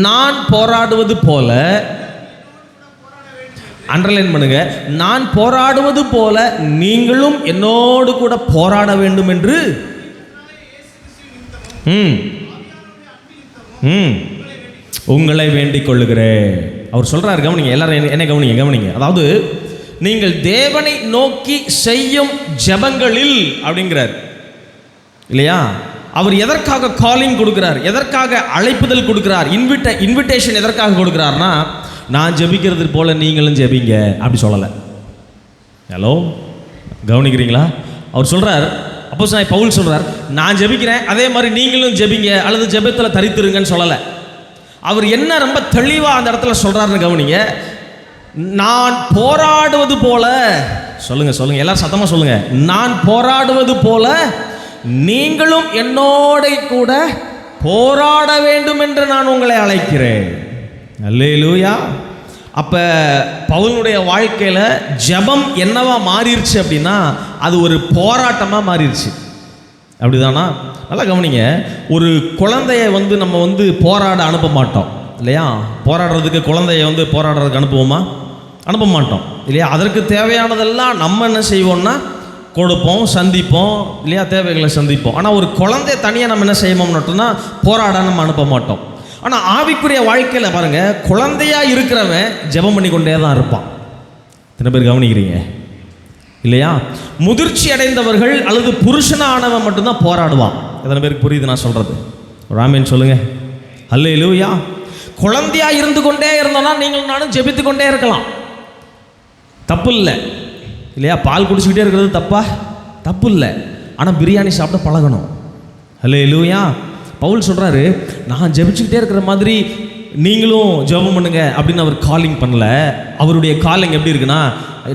Speaker 1: நான் போராடுவது போல, அண்டர்லைன் பண்ணுங்க, நான் போராடுவது போல நீங்களும் என்னோடு கூட போராட வேண்டும் என்று உங்களை வேண்டிக் கொள்ளுகிறேன். அவர் சொல்றாரு, கவனிங்க எல்லாரும், என்ன கவனிங்க. அதாவது நீங்கள் தேவனை நோக்கி செய்யும் ஜெபங்களில் அப்படிங்கிறார் இல்லையா? அவர் எதற்காக காலிங் கொடுக்கிறார்? எதற்காக அழைப்புதல் கொடுக்கிறார்? இன்விடேஷன் எதற்காக கொடுக்கிறார்னா, நான் ஜெபிக்கிறது போல நீங்களும் ஜெபிங்க அப்படி சொல்லலை. ஹலோ, கவனிக்கிறீங்களா? அவர் சொல்றார், அப்போஸ்தலனாகிய பவுல் சொல்றார், நான் ஜெபிக்கிறேன் அதே மாதிரி நீங்களும் ஜெபிங்க அல்லது ஜெபத்தில் தரித்திருங்கன்னு சொல்லலை. அவர் என்ன ரொம்ப தெளிவாக அந்த இடத்துல சொல்றாருன்னு கவனிங்க. நான் போராடுவது போல, சொல்லுங்க எல்லாரும் சத்தமா சொல்லுங்க, நான் போராடுவது போல நீங்களும் என்னோட கூட போராட வேண்டும் என்று நான் உங்களை அழைக்கிறேன். அல்லேலூயா. அப்ப பவுலுடைய வாழ்க்கையில ஜெபம் என்னவா மாறிடுச்சு அப்படின்னா, அது ஒரு போராட்டமா மாறிடுச்சு. அப்படிதானா? நல்லா கவனிங்க. ஒரு குழந்தைய நம்ம போராட அனுப்ப மாட்டோம் இல்லையா? போராடுறதுக்கு குழந்தைய போராடுறதுக்கு அனுப்புவோமா? அனுப்ப மாட்டோம் இல்லையா? அதற்கு தேவையானதெல்லாம் நம்ம என்ன செய்வோம்னா கொடுப்போம், சந்திப்போம் இல்லையா? தேவைகளை சந்திப்போம். ஆனால் ஒரு குழந்தைய தனியாக நம்ம என்ன செய்வோம்னா போராட நம்ம அனுப்ப மாட்டோம். ஆனால் ஆவிக்குரிய வாழ்க்கையில் பாருங்க, குழந்தையா இருக்கிறவன் ஜெபம் பண்ணி கொண்டே தான் இருப்பான். எத்தனை பேர் கவனிக்கிறீங்க இல்லையா? முதிர்ச்சி அடைந்தவர்கள் அல்லது புருஷனானவன் மட்டும்தான் போராடுவான். எத்தனை பேருக்கு புரியுது நான் சொல்றது? ராமேன் சொல்லுங்க. அல்லேலூயா. குழந்தையா இருந்து கொண்டே இருந்தோம்னா நீங்கள் நானும் ஜெபித்து கொண்டே இருக்கலாம், தப்பு இல்லை இல்லையா? பால் குடிச்சுக்கிட்டே இருக்கிறது தப்பு இல்லை. ஆனால் பிரியாணி சாப்பிட பழகணும். அல்லேலூயா. பவுல் சொல்றாரு, நான் ஜெபிச்சுக்கிட்டே இருக்கிற மாதிரி நீங்களும் ஜெபம் பண்ணுங்க அப்படின்னு அவர் காலிங் பண்ணல. அவருடைய காலிங் எப்படி இருக்குன்னா,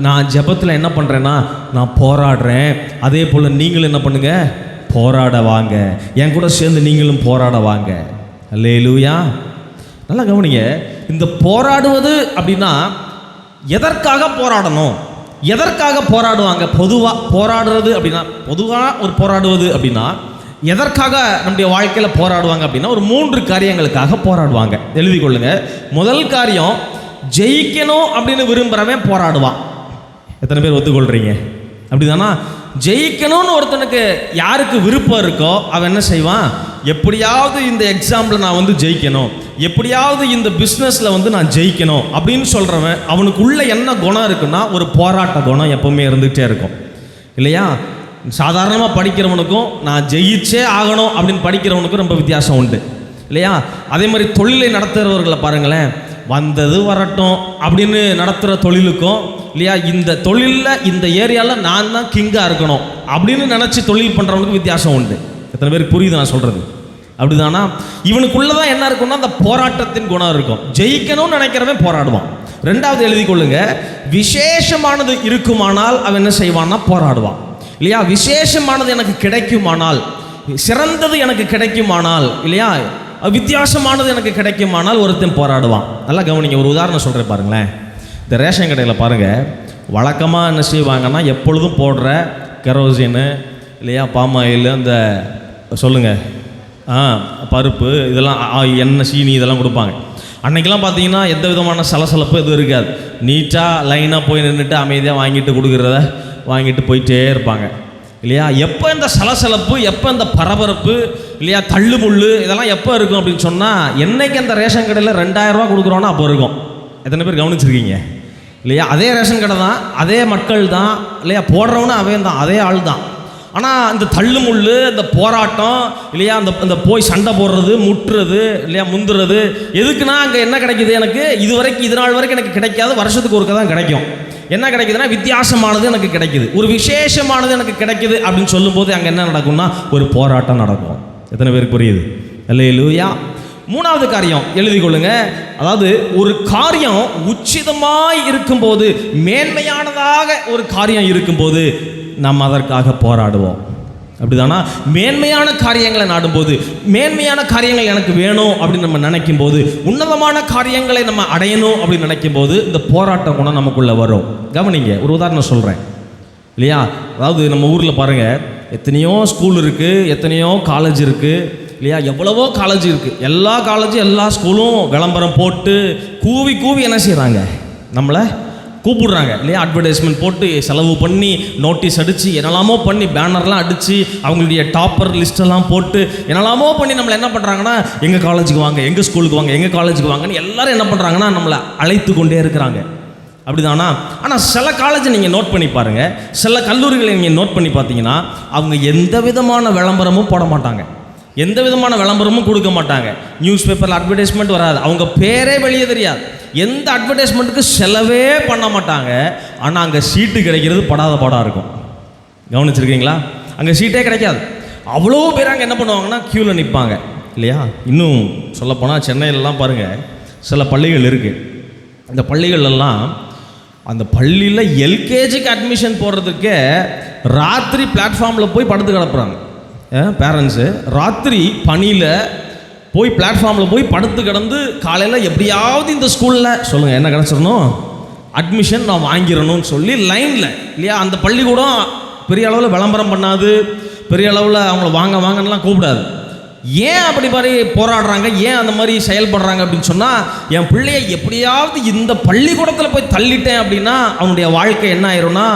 Speaker 1: நான் ஜெபத்தில் என்ன பண்ணுறேன்னா நான் போராடுறேன், அதே போல் நீங்களும் என்ன பண்ணுங்க, போராட வாங்க, என் கூட சேர்ந்து நீங்களும் போராட வாங்க. அல்லேலூயா. நல்லா கவனிங்க. இந்த போராடுவது அப்படின்னா எதற்காக போராடணும், எதற்காக போராடுவாங்க? பொதுவாக போராடுறது அப்படின்னா, பொதுவாக ஒரு போராடுவது அப்படின்னா எதற்காக நம்முடைய வாழ்க்கையில் போராடுவாங்க அப்படின்னா ஒரு 3 காரியங்களுக்காக போராடுவாங்க. எழுதி கொள்ளுங்க. முதல் காரியம், ஜெயிக்கணும் அப்படின்னு விரும்புகிறவன் போராடுவான். எத்தனை பேர் ஒத்துக்கொள்றீங்க? அப்படிதானா? ஜெயிக்கணும்னு ஒருத்தனுக்கு யாருக்கு விருப்பம் இருக்கோ அவன் என்ன செய்வான், எப்படியாவது இந்த எக்ஸாம்பிள் நான் ஜெயிக்கணும், எப்படியாவது இந்த பிஸ்னஸில் நான் ஜெயிக்கணும் அப்படின்னு சொல்கிறவன், அவனுக்குள்ள என்ன குணம் இருக்குன்னா ஒரு போராட்ட குணம் எப்பவுமே இருந்துகிட்டே இருக்கும் இல்லையா? சாதாரணமாக படிக்கிறவனுக்கும் நான் ஜெயிச்சே ஆகணும் அப்படின்னு படிக்கிறவனுக்கும் ரொம்ப வித்தியாசம் உண்டு இல்லையா? அதே மாதிரி தொழிலை நடத்துகிறவர்களை பாருங்களேன், வந்தது வரட்டும் அப்படின்னு நடத்துகிற தொழிலுக்கும் இல்லையா, இந்த தொழிலில் இந்த ஏரியாவில் நான் தான் கிங்காக இருக்கணும் அப்படின்னு நினச்சி தொழில் பண்ணுறவனுக்கு வித்தியாசம் உண்டு. எத்தனை பேருக்கு புரியுது நான் சொல்கிறது? அப்படிதானா? இவனுக்குள்ளதான் என்ன இருக்கும்னா அந்த போராட்டத்தின் குணம் இருக்கும். ஜெயிக்கணும்னு நினைக்கிறவன் போராடுவான். 2வது எழுதி கொள்ளுங்க, விசேஷமானது இருக்குமானால் அவன் என்ன செய்வான்னா போராடுவான் இல்லையா? விசேஷமானது எனக்கு கிடைக்குமானால், சிறந்தது எனக்கு கிடைக்குமானால் இல்லையா, வித்தியாசமானது எனக்கு கிடைக்குமானால் ஒருத்தன் போராடுவான். நல்லா கவனிங்க. ஒரு உதாரணம் சொல்கிறேன் பாருங்களேன். இந்த ரேஷன் கடையில் பாருங்கள், வழக்கமாக என்ன செய்வாங்கன்னா எப்பொழுதும் போடுற கெரோசின் இல்லையா, பாம் ஆயில், அந்த சொல்லுங்கள் பருப்பு, இதெல்லாம் எண்ணெய், சீனி இதெல்லாம் கொடுப்பாங்க. அன்றைக்கெல்லாம் பார்த்தீங்கன்னா எந்த விதமான சலசலப்பு எதுவும் இருக்காது. நீட்டாக லைனாக போய் நின்றுட்டு அமைதியாக வாங்கிட்டு கொடுக்குறத வாங்கிட்டு போயிட்டே இருப்பாங்க இல்லையா. எப்போ இந்த சலசலப்பு, எப்போ இந்த பரபரப்பு இல்லையா, தள்ளுமுள்ளு இதெல்லாம் எப்போ இருக்கும் அப்படின்னு சொன்னால், என்னைக்கு அந்த ரேஷன் கடையில் 2000 ரூபா கொடுக்குறோன்னா அப்போ இருக்கும். எத்தனை பேர் கவனிச்சிருக்கீங்க இல்லையா? அதே ரேஷன் கடை தான், அதே மக்கள் தான் இல்லையா, போடுறவனும் அவன் தான், அதே ஆள் தான். ஆனால் இந்த தள்ளுமுள்ளு, இந்த போராட்டம் இல்லையா, அந்த போய் சண்டை போடுறது, முட்டுறது இல்லையா, முந்துறது எதுக்குன்னா, அங்கே என்ன கிடைக்குது எனக்கு இது நாள் வரைக்கும் எனக்கு கிடைக்காது, வருஷத்துக்கு ஒருக்க தான் கிடைக்கும். என்ன கிடைக்குதுன்னா, வித்தியாசமானது எனக்கு கிடைக்குது, ஒரு விசேஷமானது எனக்கு கிடைக்குது அப்படின்னு சொல்லும்போது அங்கே என்ன நடக்கும்னா ஒரு போராட்டம் நடக்கும். எத்தனை பேருக்கு புரியுது? அல்லேலூயா. மூணாவது காரியம் எழுதி கொள்ளுங்க. அதாவது ஒரு காரியம் உச்சிதமாய் இருக்கும்போது, மேன்மையானதாக ஒரு காரியம் இருக்கும்போது நாம் அதற்காக போராடுவோம். அப்படிதானா? மேன்மையான காரியங்களை நாடும்போது, மேன்மையான காரியங்கள் எனக்கு வேணும் அப்படின்னு நம்ம நினைக்கும் போது, உன்னதமான காரியங்களை நம்ம அடையணும் அப்படின்னு நினைக்கும் போது இந்த போராட்ட குணம் நமக்குள்ள வரும். கவனிங்க, ஒரு உதாரணம் சொல்கிறேன் இல்லையா. அதாவது நம்ம ஊரில் பாருங்கள், எத்தனையோ ஸ்கூல் இருக்குது, எத்தனையோ காலேஜ் இருக்குது இல்லையா, எவ்வளவோ காலேஜ் இருக்குது. எல்லா காலேஜும் எல்லா ஸ்கூலும் விளம்பரம் போட்டு கூவி கூவி என்ன செய்கிறாங்க, நம்மளை கூப்பிடுறாங்க இல்லையா. அட்வர்டைஸ்மெண்ட் போட்டு செலவு பண்ணி நோட்டீஸ் அடித்து என்னெல்லாமோ பண்ணி பேனர்லாம் அடித்து அவங்களுடைய டாப்பர் லிஸ்ட்டெல்லாம் போட்டு என்னெல்லாமோ பண்ணி நம்மளை என்ன பண்ணுறாங்கன்னா, எங்கள் காலேஜுக்கு வாங்க, எங்கள் ஸ்கூலுக்கு வாங்க, எங்கள் காலேஜுக்கு வாங்கன்னு எல்லாரும் என்ன பண்ணுறாங்கன்னா நம்மளை அழைத்து கொண்டே இருக்கிறாங்க. அப்படிதானா? ஆனால் சில காலேஜை நீங்கள் நோட் பண்ணி பாருங்கள், சில கல்லூரிகளை நீங்கள் நோட் பண்ணி பார்த்தீங்கன்னா அவங்க எந்த விதமான விளம்பரமும் போட மாட்டாங்க, எந்த விதமான விளம்பரமும் கொடுக்க மாட்டாங்க. நியூஸ் பேப்பரில் அட்வர்டைஸ்மெண்ட் வராது, அவங்க பேரே வெளியே தெரியாது, எந்த அட்வர்டைஸ்மெண்ட்டுக்கு செலவே பண்ண மாட்டாங்க. ஆனால் அங்கே சீட்டு கிடைக்கிறது படாத பாடாக இருக்கும். கவனிச்சிருக்கீங்களா? அங்கே சீட்டே கிடைக்காது. அவ்வளோ பேர் அங்கே என்ன பண்ணுவாங்கன்னா க்யூவில் நிற்பாங்க இல்லையா. இன்னும் சொல்லப்போனால் சென்னையிலலாம் பாருங்கள், சில பள்ளிகள் இருக்குது. இந்த பள்ளிகளெல்லாம் அந்த பள்ளியில் எல்கேஜிக்கு அட்மிஷன் போடுறதுக்கே ராத்திரி பிளாட்ஃபார்மில் போய் படுத்து கிடப்புறாங்க. பேரண்ட்ஸு ராத்திரி பனியில் போய் பிளாட்ஃபார்மில் போய் படுத்து கிடந்து காலையில் எப்படியாவது இந்த ஸ்கூலில் சொல்லுங்கள் என்ன கிடச்சிடணும், அட்மிஷன் நான் வாங்கிடணும்னு சொல்லி லைனில் இல்லையா. அந்த பள்ளிக்கூடம் பெரிய அளவில் விளம்பரம் பண்ணாது, பெரிய அளவில் அவங்கள வாங்க வாங்கலாம் கூப்பிடாது. ஏன் அப்படி மாதிரி போராடுறாங்க, ஏன் அந்த மாதிரி செயல்படுறாங்க அப்படின்னு சொன்னால், என் பிள்ளையை எப்படியாவது இந்த பள்ளிக்கூடத்தில் போய் தள்ளிட்டேன் அப்படின்னா அவனுடைய வாழ்க்கை என்ன ஆயிரும்னா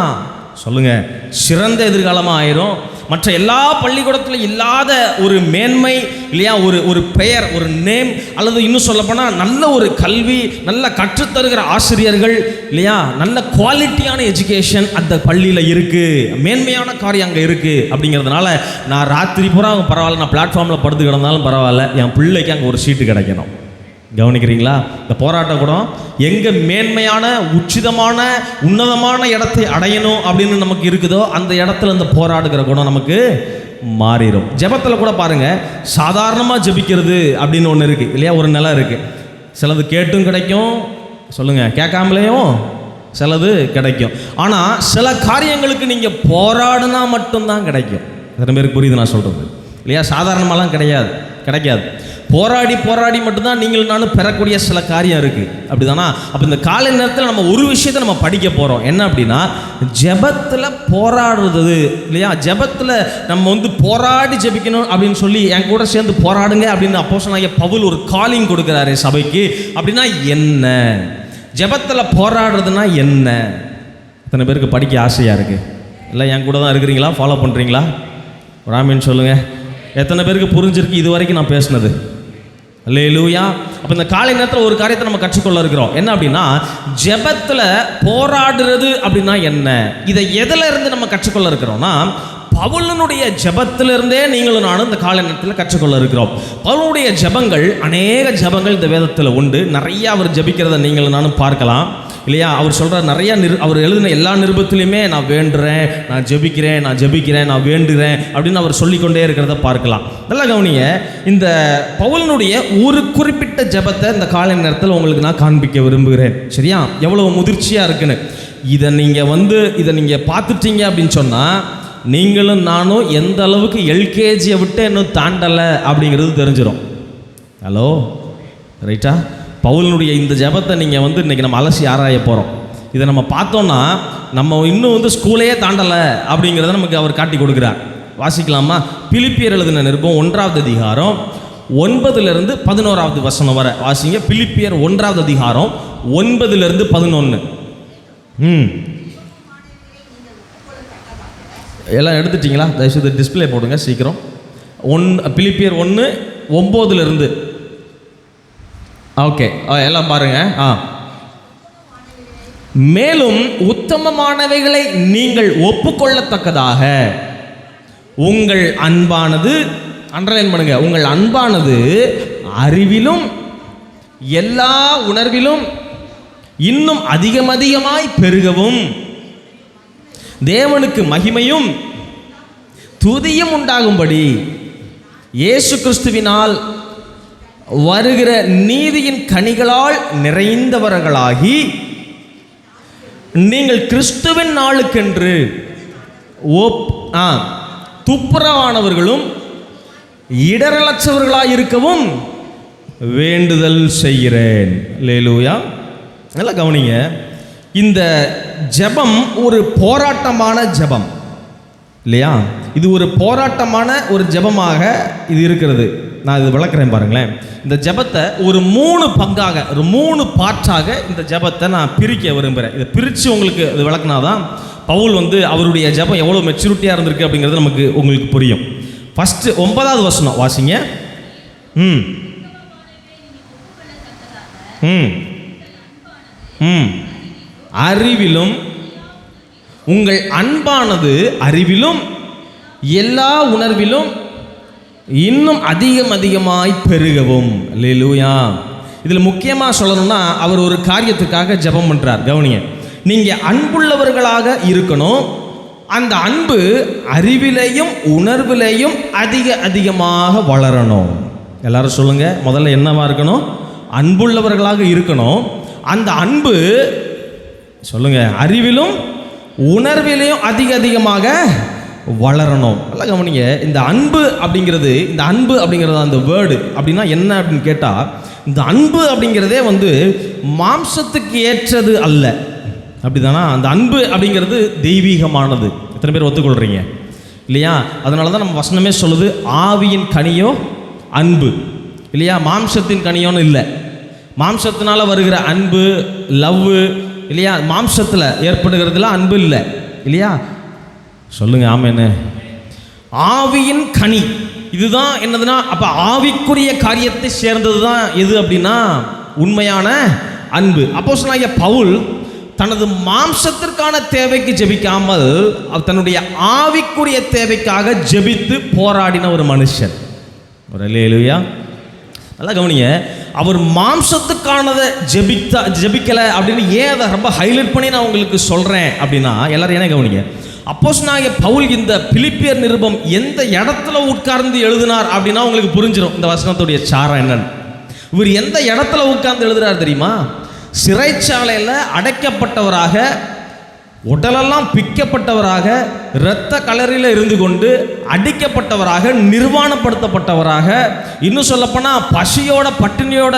Speaker 1: சொல்லுங்கள், சிறந்த எதிர்காலமாக ஆயிரும். மற்ற எல்லா பள்ளிக்கூடத்திலும் இல்லாத ஒரு மேன்மை இல்லையா, ஒரு பெயர், ஒரு நேம், அல்லது இன்னும் சொல்லப்போனால் நல்ல ஒரு கல்வி, நல்ல கற்றுத்தருகிற ஆசிரியர்கள் இல்லையா, நல்ல குவாலிட்டியான எஜுகேஷன் அந்த பள்ளியில் இருக்குது, மேன்மையான காரியம் அங்கே இருக்குது. அப்படிங்கிறதுனால நான் ராத்திரி பூரா பரவாயில்ல, நான் பிளாட்ஃபார்மில் படுத்து கிடந்தாலும் பரவாயில்ல, என் பிள்ளைக்கு அங்கே ஒரு சீட்டு கிடைக்கணும். கவனிக்கிறீங்களா? இந்த போராட்ட குணம் எங்கே மேன்மையான உச்சிதமான உன்னதமான இடத்தை அடையணும் அப்படின்னு நமக்கு இருக்குதோ அந்த இடத்துல இந்த போராடுகிற குணம் நமக்கு மாறிடும். ஜெபத்தில் கூட பாருங்கள், சாதாரணமாக ஜெபிக்கிறது அப்படின்னு ஒன்று இருக்குது இல்லையா, ஒரு நிலை இருக்குது. சிலது கேட்டும் கிடைக்கும், சொல்லுங்கள், கேட்காமலேயும் சிலது கிடைக்கும். ஆனால் சில காரியங்களுக்கு நீங்கள் போராடினா மட்டும்தான் கிடைக்கும். எத்தனை பேருக்கு புரியுது நான் சொல்கிறது இல்லையா? சாதாரணமாலாம் கிடைக்காது. போராடி மட்டும்தான் நீங்கள் நானும் பெறக்கூடிய சில காரியம் இருக்குது. அப்படிதானா? அப்போ இந்த காலை நேரத்தில் நம்ம ஒரு விஷயத்தை நம்ம படிக்க போகிறோம். என்ன அப்படின்னா, ஜெபத்தில் போராடுறது இல்லையா. ஜெபத்தில் நம்ம போராடி ஜெபிக்கணும் அப்படின்னு சொல்லி என் கூட சேர்ந்து போராடுங்க அப்படின்னு அப்போஸ்தலனாகிய பவுல் ஒரு காலிங் கொடுக்குறாரு சபைக்கு. அப்படின்னா என்ன? ஜெபத்தில் போராடுறதுனா என்ன? இத்தனை பேருக்கு படிக்க ஆசையாக இருக்குது இல்லை? என் கூட தான் இருக்கிறீங்களா? ஃபாலோ பண்ணுறீங்களா? ராமின்னு சொல்லுங்கள். எத்தனை பேருக்கு புரிஞ்சிருக்கு இது வரைக்கும் நான் பேசுனது? அல்லேலூயா. அப்போ இந்த காலை நேரத்தில் ஒரு காரியத்தை நம்ம கற்றுக்கொள்ள இருக்கிறோம். என்ன அப்படின்னா, ஜெபத்தில் போராடுறது அப்படின்னா என்ன? இதை எதில் இருந்து நம்ம கற்றுக்கொள்ள இருக்கிறோம்னா, பவுலனுடைய ஜெபத்திலிருந்தே நீங்களும் நானும் இந்த காலை நேரத்தில் கற்றுக்கொள்ள இருக்கிறோம். பவுலுடைய ஜெபங்கள், அநேக ஜெபங்கள் இந்த வேதத்தில் உண்டு. நிறைய அவர் ஜெபிக்கிறத நீங்களும் நானும் பார்க்கலாம் இல்லையா. அவர் சொல்கிற நிறையா அவர் எழுதின எல்லா நிருபத்திலையுமே நான் வேண்டுறேன், நான் ஜெபிக்கிறேன், நான் வேண்டுகிறேன் அப்படின்னு அவர் சொல்லிக்கொண்டே இருக்கிறத பார்க்கலாம். நல்லா கவனிங்க, இந்த பவுலனுடைய ஒரு குறிப்பிட்ட ஜெபத்தை இந்த காலை நேரத்தில் உங்களுக்கு நான் காண்பிக்க விரும்புகிறேன். சரியா? எவ்வளோ முதிர்ச்சியாக இருக்குன்னு. இதை நீங்கள் பார்த்துட்டீங்க அப்படின்னு சொன்னால், நீங்களும் நானும் எந்த அளவுக்கு எல்கேஜியை விட்டு இன்னும் தாண்டலை அப்படிங்கிறது தெரிஞ்சிடும். ஹலோ, ரைட்டா? பவுலனுடைய இந்த ஜெபத்தை நீங்கள் இன்றைக்கி நம்ம அலசி ஆராய போகிறோம். இதை நம்ம பார்த்தோன்னா நம்ம இன்னும் ஸ்கூலையே தாண்டலை அப்படிங்கிறத நமக்கு அவர் காட்டி கொடுக்குறார். வாசிக்கலாமா? பிலிப்பியர் எழுதின நிருபம் 1ஆம் அதிகாரம் 9-11 வரை வாசிங்க. பிலிப்பியர் 1ஆம் அதிகாரம் 9-11. எல்லாம் எடுத்துட்டிங்களா? தயவுசெய்து டிஸ்பிளே போடுங்க சீக்கிரம். பிலிப்பியர் 1:9. ஓகே, எல்லாம் பாருங்க. மேலும் உத்தமமானவைகளை நீங்கள் ஒப்புக்கொள்ளத்தக்கதாக உங்கள் அன்பானது, அண்டர்லைன் பண்ணுங்க, உங்கள் அன்பானது அறிவிலும் எல்லா உணர்விலும் இன்னும் அதிகமாய் பெருகவும் தேவனுக்கு மகிமையும் துதியும் உண்டாகும்படி இயேசு கிறிஸ்துவினால் வருகிற நீதியின் கனிகளால் நிறைந்தவர்களாகி நீங்கள் கிறிஸ்துவின் நாளுக்கென்று துப்புரவானவர்களும் இடரலற்றவர்களாய் இருக்கவும் வேண்டுதல் செய்கிறேன். அல்லேலூயா. நல்லா கவனிங்க. இந்த ஜெபம் ஒரு போராட்டமான ஜெபம் இல்லையா? இது ஒரு போராட்டமான ஒரு ஜெபமாக இது இருக்கிறது. நான் இது விளக்குறேன் பாருங்களேன். இந்த ஜெபத்தை ஒரு 3 பங்காக, ஒரு 3 பார்ட்டாக இந்த ஜெபத்தை நான் பிரிக்க விரும்புகிறேன். இதை பிரித்து உங்களுக்கு இது விளக்குனாதான் பவுல் அவருடைய ஜெபம் எவ்வளோ மெச்சூரிட்டியாக இருந்திருக்கு அப்படிங்கிறது உங்களுக்கு புரியும். ஃபஸ்ட்டு 9வது வசனம் வாசிங்க. அறிவிலும் உங்கள் அன்பானது அறிவிலும் எல்லா உணர்விலும் இன்னும் அதிகமாய் பெருகவும். அல்லேலூயா. இதில் முக்கியமாக சொல்லணும்னா அவர் ஒரு காரியத்துக்காக ஜெபம் பண்ணுறார். கவனிங்க, நீங்கள் அன்புள்ளவர்களாக இருக்கணும். அந்த அன்பு அறிவிலையும் உணர்விலையும் அதிகமாக வளரணும். எல்லாரும் சொல்லுங்க, முதல்ல என்னவா இருக்கணும்? அன்புள்ளவர்களாக இருக்கணும். அந்த அன்பு சொல்லுங்க அறிவிலும் உணர்விலையும் அதிகமாக வளரணும். நல்லா கவனிங்க. இந்த அன்பு அப்படிங்கிறது அந்த வேர்டு அப்படின்னா என்ன அப்படின்னு கேட்டால், இந்த அன்பு அப்படிங்கிறதே மாம்சத்துக்கு ஏற்றது அல்ல. அப்படிதானா? அந்த அன்பு அப்படிங்கிறது தெய்வீகமானது. எத்தனை பேர் ஒத்துக்கொள்கிறீங்க இல்லையா? அதனால தான் நம்ம வசனமே சொல்லுது, ஆவியின் கனியோ அன்பு இல்லையா? மாம்சத்தின் கனியோன்னு இல்லை. மாம்சத்தினால வருகிற அன்பு, லவ் இல்லையா? மாம்சத்தில் ஏற்படுகிறதுலாம் அன்பு இல்லை இல்லையா? சொல்லுங்க ஆமென்னு. ஆவியின் கனி இதுதான் என்னதுன்னா, அப்போ ஆவிக்குரிய காரியத்தை சேர்ந்தது தான் எது அப்படின்னா உண்மையான அன்பு. அப்போஸ்தலனாகிய பவுல் தனது மாம்சத்திற்கான தேவைக்கு ஜெபிக்காமல் தன்னுடைய ஆவிக்குரிய தேவைக்காக ஜெபித்து போராடின ஒரு மனுஷன். ஒரு அல்லேலூயா. நல்லா கவனிங்க. அவர் மாம்சத்துக்கானதை ஜெபிக்கலை அப்படின்னு ஏன் அதை ரொம்ப ஹைலைட் பண்ணி நான் உங்களுக்கு சொல்கிறேன் அப்படின்னா, எல்லாரும் என்ன கவனிங்க. அப்போஸ்தலனாகிய பவுல் இந்த பிலிப்பியர் நிருபம் எந்த இடத்துல உட்கார்ந்து எழுதினார் அப்படின்னா உங்களுக்கு புரிஞ்சிடும் இந்த வசனத்துடைய சாரம் என்னன்னு. இவர் எந்த இடத்துல உட்கார்ந்து எழுதுறார் தெரியுமா? சிறைச்சாலையில் அடைக்கப்பட்டவராக, உடலெல்லாம் பிக்கப்பட்டவராக, இரத்த கலரில் இருந்து கொண்டு அடிக்கப்பட்டவராக, நிர்வாணப்படுத்தப்பட்டவராக, இன்னும் சொல்லப்போனால் பசியோட பட்டினியோட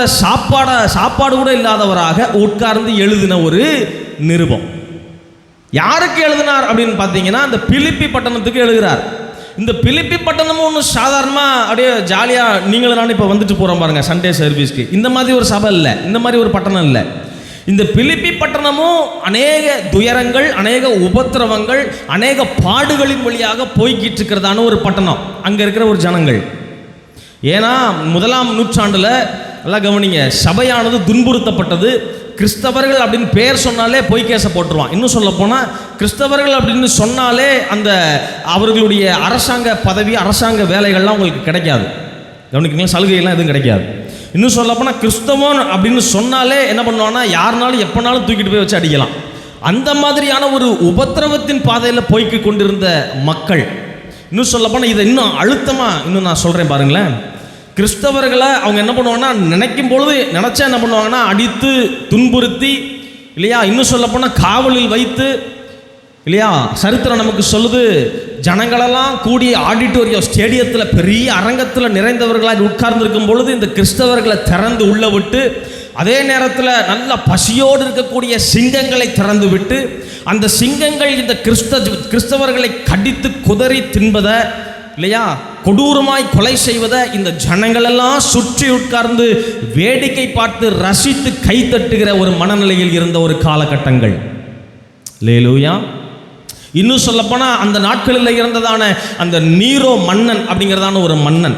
Speaker 1: சாப்பாடு கூட இல்லாதவராக உட்கார்ந்து எழுதின ஒரு நிருபம். யாருக்கு எழுதினார் அப்படின்னு பார்த்தீங்கன்னா, இந்த பிலிப்பி பட்டணத்துக்கு எழுதுகிறார். இந்த பிலிப்பி பட்டணமும் ஒன்றும் சாதாரணமாக அப்படியே ஜாலியாக நீங்களும் நானும் இப்போ வந்துட்டு போகிறோம் பாருங்க சண்டே சர்வீஸ்க்கு. இந்த மாதிரி ஒரு சபை இல்லை, இந்த மாதிரி ஒரு பட்டணம் இல்லை. இந்த பிலிப்பி பட்டணமும் அநேக துயரங்கள், அநேக உபத்திரவங்கள், அநேக பாடுகளின் வழியாக போய்கிட்டு இருக்கிறதான ஒரு பட்டணம். அங்கே இருக்கிற ஒரு ஜனங்கள். ஏன்னா 1ஆம் நூற்றாண்டில் நல்லா கவனிங்க, சபையானது துன்புறுத்தப்பட்டது. கிறிஸ்தவர்கள் அப்படின்னு பேர் சொன்னாலே பொய் கேச போட்டுருவான். இன்னும் சொல்ல போனால் கிறிஸ்தவர்கள் அப்படின்னு சொன்னாலே அந்த அவர்களுடைய அரசாங்க பதவி, அரசாங்க வேலைகள்லாம் உங்களுக்கு கிடைக்காது. கவனிக்கிறீங்களா? சலுகைகள்லாம் எதுவும் கிடைக்காது. இன்னும் சொல்லப்போனால் கிறிஸ்தவன் அப்படின்னு சொன்னாலே என்ன பண்ணுவான்னா, யாருனாலும் எப்போனாலும் தூக்கிட்டு போய் வச்சு அடிக்கலாம். அந்த மாதிரியான ஒரு உபத்திரவத்தின் பாதையில் போய்க்கு கொண்டிருந்த மக்கள். இன்னும் சொல்லப்போனால் இதை இன்னும் அழுத்தமாக இன்னும் நான் சொல்கிறேன் பாருங்களேன். கிறிஸ்தவர்களை அவங்க என்ன பண்ணுவாங்கன்னா, நினைக்கும் பொழுது நினச்சா என்ன பண்ணுவாங்கன்னா, அடித்து துன்புறுத்தி இல்லையா, இன்னும் சொல்லப்போனால் காவலில் வைத்து இல்லையா. சரித்திரம் நமக்கு சொல்லுது, ஜனங்களெல்லாம் கூடி ஆடிட்டோரியம் ஸ்டேடியத்தில் பெரிய அரங்கத்தில் நிறைந்தவர்களாக உட்கார்ந்துருக்கும் பொழுது இந்த கிறிஸ்தவர்களை திறந்து உள்ள விட்டு, அதே நேரத்தில் நல்ல பசியோடு இருக்கக்கூடிய சிங்கங்களை திறந்து விட்டு, அந்த சிங்கங்கள் இந்த கிறிஸ்தவர்களை கடித்து குதறி தின்பதை இல்லையா, கொடூரமாய் கொலை செய்வதை இந்த ஜனங்களெல்லாம் சுற்றி உட்கார்ந்து வேடிக்கை பார்த்து ரசித்து கை தட்டுகிற ஒரு மனநிலையில் இருந்த ஒரு காலகட்டங்கள். அல்லேலூயா. இன்னும் சொல்லப்போனால் அந்த நாட்களில் இருந்ததான அந்த நீரோ மன்னன் அப்படிங்கிறதான ஒரு மன்னன்,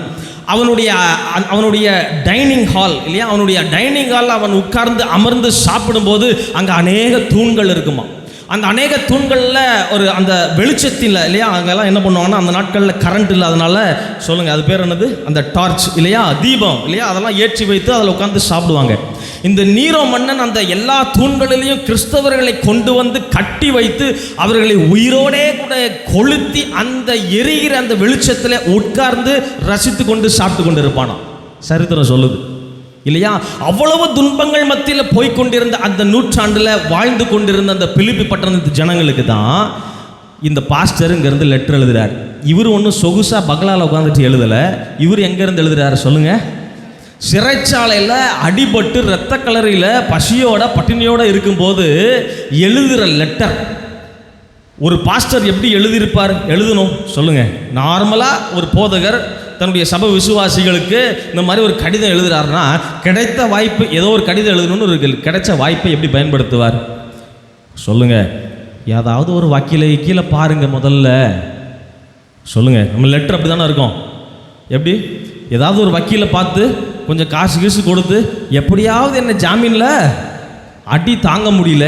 Speaker 1: அவனுடைய டைனிங் ஹால் இல்லையா, அவனுடைய டைனிங் ஹால் அவன் உட்கார்ந்து அமர்ந்து சாப்பிடும்போது அங்கே அநேக தூண்கள் இருக்குமா. அந்த அநேக தூண்களில் ஒரு அந்த வெளிச்சத்தில் இல்லையா, அங்கெல்லாம் என்ன பண்ணுவாங்கன்னா அந்த நாட்களில் கரண்ட் இல்லாதனால சொல்லுங்கள் அது பேர் என்னது, அந்த டார்ச் இல்லையா, தீபம் இல்லையா, அதெல்லாம் ஏற்றி வைத்து அதில் உட்காந்து சாப்பிடுவாங்க. இந்த நீரோ மன்னன் அந்த எல்லா தூண்களிலையும் கிறிஸ்தவர்களை கொண்டு வந்து கட்டி வைத்து அவர்களை உயிரோடே கூட கொளுத்தி அந்த எரிகிற அந்த வெளிச்சத்தில் உட்கார்ந்து ரசித்து கொண்டு சாப்பிட்டு கொண்டு இருப்பானா, சரித்திரம் சொல்லுது இல்லையா. அவ்வளவு துன்பங்கள் மத்தியில் போய்கொண்டிருந்த அந்த நூற்றாண்டில் வாழ்ந்து கொண்டிருந்த அந்த பிலிப்பி பட்டணத்து ஜனங்களுக்கு தான் இந்த பாஸ்டர் இங்கேருந்து லெட்டர் எழுதுறார். இவர் ஒன்றும் சொகுசாக பகலால் உட்காந்துட்டு எழுதலை. இவர் எங்கேருந்து எழுதுறாரு சொல்லுங்கள்? சிறைச்சாலையில் அடிபட்டு இரத்த கலரியில் பசியோட பட்டினியோட இருக்கும்போது எழுதுகிற லெட்டர். ஒரு பாஸ்டர் எப்படி எழுதணும் சொல்லுங்கள்? நார்மலாக ஒரு போதகர் தன்னுடைய சபை விசுவாசிகளுக்கு இந்த மாதிரி ஒரு கடிதம் எழுதுறாருன்னா கிடைத்த வாய்ப்பு, ஏதோ ஒரு கடிதம் எழுதணும்னு இருக்கு, கிடைச்ச வாய்ப்பை எப்படி பயன்படுத்துவார் சொல்லுங்கள்? ஏதாவது ஒரு வக்கீலை கீழே பாருங்க முதல்ல சொல்லுங்கள். நம்ம லெட்டர் அப்படி தானே இருக்கோம். எப்படி ஏதாவது ஒரு வக்கீலை பார்த்து கொஞ்சம் காசு கொடுத்து எப்படியாவது என்ன ஜாமீனில் அடி தாங்க முடியல,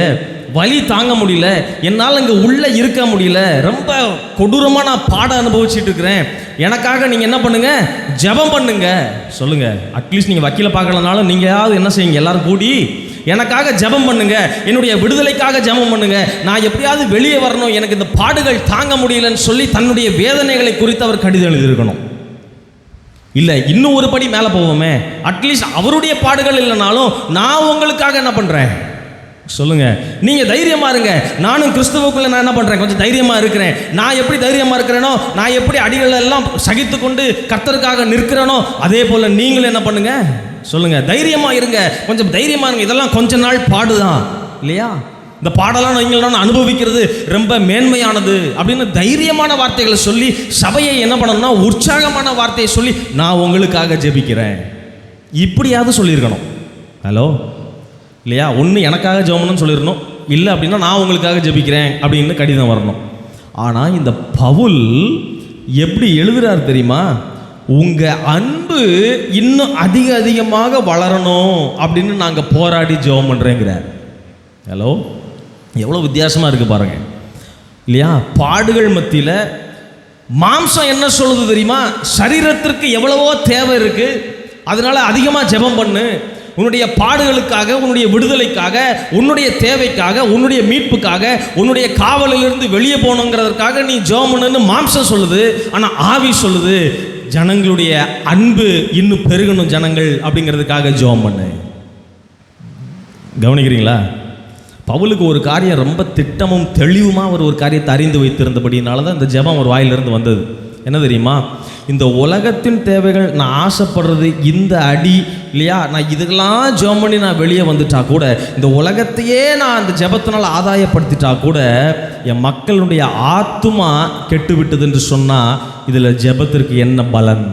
Speaker 1: வலி தாங்க முடியல, என்னால் இங்கே உள்ளே இருக்க முடியல, ரொம்ப கொடூரமாக நான் பாடம் அனுபவிச்சுட்டு இருக்கிறேன், எனக்காக நீங்கள் என்ன பண்ணுங்கள், ஜெபம் பண்ணுங்க சொல்லுங்கள். அட்லீஸ்ட் நீங்கள் வக்கீலை பார்க்கலனாலும் நீங்களாவது என்ன செய்யுங்க, எல்லாரும் கூடி எனக்காக ஜெபம் பண்ணுங்க, என்னுடைய விடுதலைக்காக ஜெபம் பண்ணுங்க, நான் எப்படியாவது வெளியே வரணும், எனக்கு இந்த பாடுகள் தாங்க முடியலன்னு சொல்லி தன்னுடைய வேதனைகளை குறித்து அவர் கடிதம் எழுதியிருக்கணும். இல்லை இன்னும் ஒரு படி மேலே போவோமே, அட்லீஸ்ட் அவருடைய பாடுகள் இல்லைனாலும் நான் உங்களுக்காக என்ன பண்ணுறேன் சொல்லுங்க, நீங்கள் தைரியமா இருங்க, நானும் கிறிஸ்துவுக்குள்ள நான் என்ன பண்ணுறேன் கொஞ்சம் தைரியமா இருக்கிறேன், நான் எப்படி தைரியமா இருக்கிறேனோ, நான் எப்படி அடிகள் எல்லாம் சகித்து கொண்டு கர்த்தருக்காக நிற்கிறேனோ அதே போல் நீங்களும் என்ன பண்ணுங்க சொல்லுங்க, தைரியமா இருங்க, கொஞ்சம் தைரியமா இருங்க, இதெல்லாம் கொஞ்ச நாள் பாடுதான் இல்லையா, இந்த பாடலாம் நீங்களும் அனுபவிக்கிறது ரொம்ப மேன்மையானது அப்படின்னு தைரியமான வார்த்தைகளை சொல்லி சபையை என்ன பண்ணணும்னா உற்சாகமான வார்த்தையை சொல்லி நான் உங்களுக்காக ஜெபிக்கிறேன் இப்படியாவது சொல்லியிருக்கணும். ஹலோ இல்லையா? ஒன்று எனக்காக ஜெபம்னு சொல்லிடணும், இல்லை அப்படின்னா நான் உங்களுக்காக ஜெபிக்கிறேன் அப்படின்னு கடிதம் வரணும். ஆனால் இந்த பவுல் எப்படி எழுதுறாரு தெரியுமா? உங்கள் அன்பு இன்னும் அதிகமாக வளரணும் அப்படின்னு நாங்கள் போராடி ஜெபம் பண்ணுறேங்கிறார். ஹலோ எவ்வளோ வித்தியாசமாக இருக்குது பாருங்கள் இல்லையா? பாடுகள் மத்தியில் மாம்சம் என்ன சொல்லுது தெரியுமா? சரீரத்திற்கு எவ்வளவோ தேவை இருக்குது, அதனால் அதிகமாக ஜெபம் பண்ணு, உன்னுடைய பாடுகளுக்காக, உன்னுடைய விடுதலைக்காக, உன்னுடைய தேவைக்காக, உன்னுடைய மீட்புக்காக, உன்னுடைய காவலிலிருந்து வெளியே போகணுங்கிறதுக்காக நீ ஜெபம் பண்ணுன்னு மாம்சம் சொல்லுது. ஆனால் ஆவி சொல்லுது ஜனங்களுடைய அன்பு இன்னும் பெருகணும் ஜனங்கள் அப்படிங்கிறதுக்காக ஜெபம் பண்ணு. கவனிக்கிறீங்களா? பவுலுக்கு ஒரு காரியம் ரொம்ப திட்டமும் தெளிவுமாக அவர் ஒரு காரியத்தை அறிந்து வைத்திருந்தபடினால தான் இந்த ஜெபம் ஒரு வாயிலிருந்து வந்தது. என்ன தெரியுமா? இந்த உலகத்தின் தேவைகள் நான் ஆசைப்படுறது இந்த அடி இல்லையா, நான் இதுக்கெல்லாம் ஜெபம் பண்ணி நான் வெளியே வந்துட்டா கூட, இந்த உலகத்தையே நான் அந்த ஜெபத்தினால் ஆதாயப்படுத்திட்டா கூட என் மக்களுடைய ஆத்துமா கெட்டு விட்டது என்று சொன்னால் இதில் ஜெபத்திற்கு என்ன பலன்,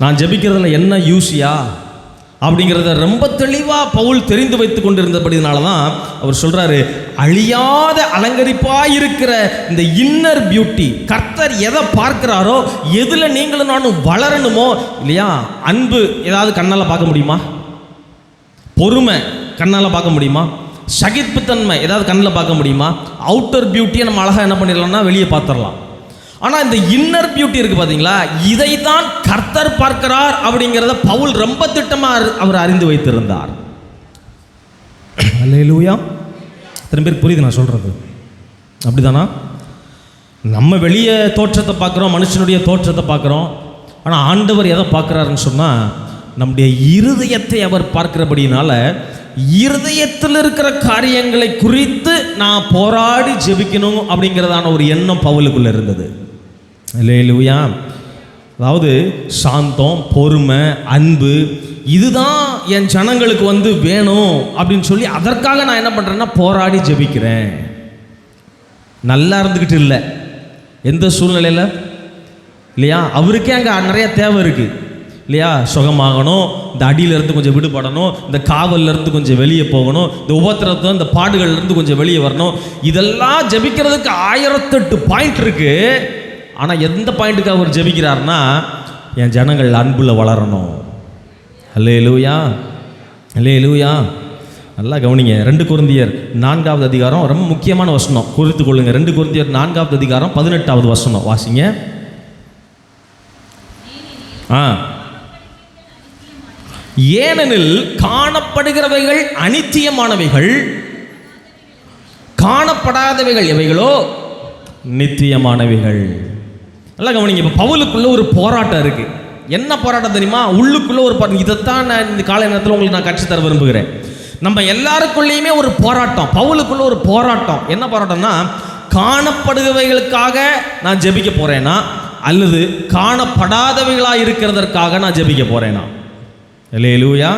Speaker 1: நான் ஜெபிக்கிறதுல என்ன யூஸியா அப்படிங்கிறத ரொம்ப தெளிவாக பவுல் தெரிந்து வைத்து கொண்டிருந்தபடினால தான் அவர் சொல்கிறாரு, அழியாத அலங்கரிப்பாக இருக்கிற இந்த இன்னர் பியூட்டி, கர்த்தர் எதை பார்க்கிறாரோ எதில் நீங்களும் நானும் வளரணுமோ இல்லையா? அன்பு ஏதாவது கண்ணால் பார்க்க முடியுமா? பொறுமை கண்ணால் பார்க்க முடியுமா? சகிப்புத்தன்மை ஏதாவது கண்ணில் பார்க்க முடியுமா? அவுட்டர் பியூட்டியை நம்ம அழகாக என்ன பண்ணிடலாம்னா வெளியே பார்த்துடலாம். ஆனால் இந்த இன்னர் பியூட்டி இருக்குது பார்த்தீங்களா, இதை தான் கர்த்தர் பார்க்கிறார் அப்படிங்கிறத பவுல் ரொம்ப திட்டமாக அவர் அறிந்து வைத்திருந்தார். அல்லேலூயா. எத்தனை பேருக்கு புரியுது நான் சொல்கிறது? அப்படிதானா? நம்ம வெளியே தோற்றத்தை பார்க்குறோம், மனுஷனுடைய தோற்றத்தை பார்க்குறோம், ஆனால் ஆண்டவர் எதை பார்க்குறாருன்னு சொன்னால் நம்முடைய இருதயத்தை அவர் பார்க்கிறபடினால இருதயத்தில் இருக்கிற காரியங்களை குறித்து நான் போராடி ஜெபிக்கணும் அப்படிங்கிறதான ஒரு எண்ணம் பவுலுக்குள்ளே இருந்தது. அல்லேலூயா. அதாவது சாந்தம், பொறுமை, அன்பு இதுதான் என் ஜனங்களுக்கு வேணும் அப்படின்னு சொல்லி அதற்காக நான் என்ன பண்ணுறேன்னா போராடி ஜெபிக்கிறேன். நல்லா இருந்துக்கிட்டு இல்லை, எந்த சூழ்நிலையில் இல்லையா? அவருக்கே அங்கே நிறைய தேவை இருக்குது இல்லையா? சுகமாகணும், இந்த அடியிலேருந்து கொஞ்சம் விடுபடணும், இந்த காவல்லேருந்து கொஞ்சம் வெளியே போகணும், இந்த உபத்திரத்தை இந்த பாடுகள்லேருந்து கொஞ்சம் வெளியே வரணும். இதெல்லாம் ஜெபிக்கிறதுக்கு 1008 பாயிண்ட் இருக்குது. ஆனால் எந்த பாயிண்ட்டுக்கு அவர் ஜெபிக்கிறார்னா, என் ஜனங்கள் அன்புல வளரணும். அல்லேலூயா, அல்லேலூயா. நல்லா கவனிங்க. 2 கொரிந்தியர் 4வது அதிகாரம் ரொம்ப முக்கியமான வசனம், குறித்து கொள்ளுங்க. 2 கொரிந்தியர் 4வது அதிகாரம் 18வது வசனம் வாசிங்க. ஏனெனில் காணப்படுகிறவைகள் அநித்தியமானவைகள், காணப்படாதவைகள் எவைகளோ நித்தியமானவைகள். நல்லா கவனிங்க. இப்போ பவுலுக்குள்ள ஒரு போராட்டம் இருக்கு. என்ன போராட்டம் தெரியுமா? உள்ளுக்குள்ள ஒரு இதைத்தான் நான் இந்த காலை நேரத்தில் உங்களுக்கு நான் கற்றுத் தர விரும்புகிறேன். நம்ம எல்லாருக்குள்ளேயுமே ஒரு போராட்டம், பவுலுக்குள்ள ஒரு போராட்டம். என்ன போராட்டம்னா, காணப்படுகிறவைகளுக்காக நான் ஜெபிக்க போறேனா அல்லது காணப்படாதவைகளாக இருக்கிறதற்காக நான் ஜெபிக்க போறேனா? அல்லேலூயா.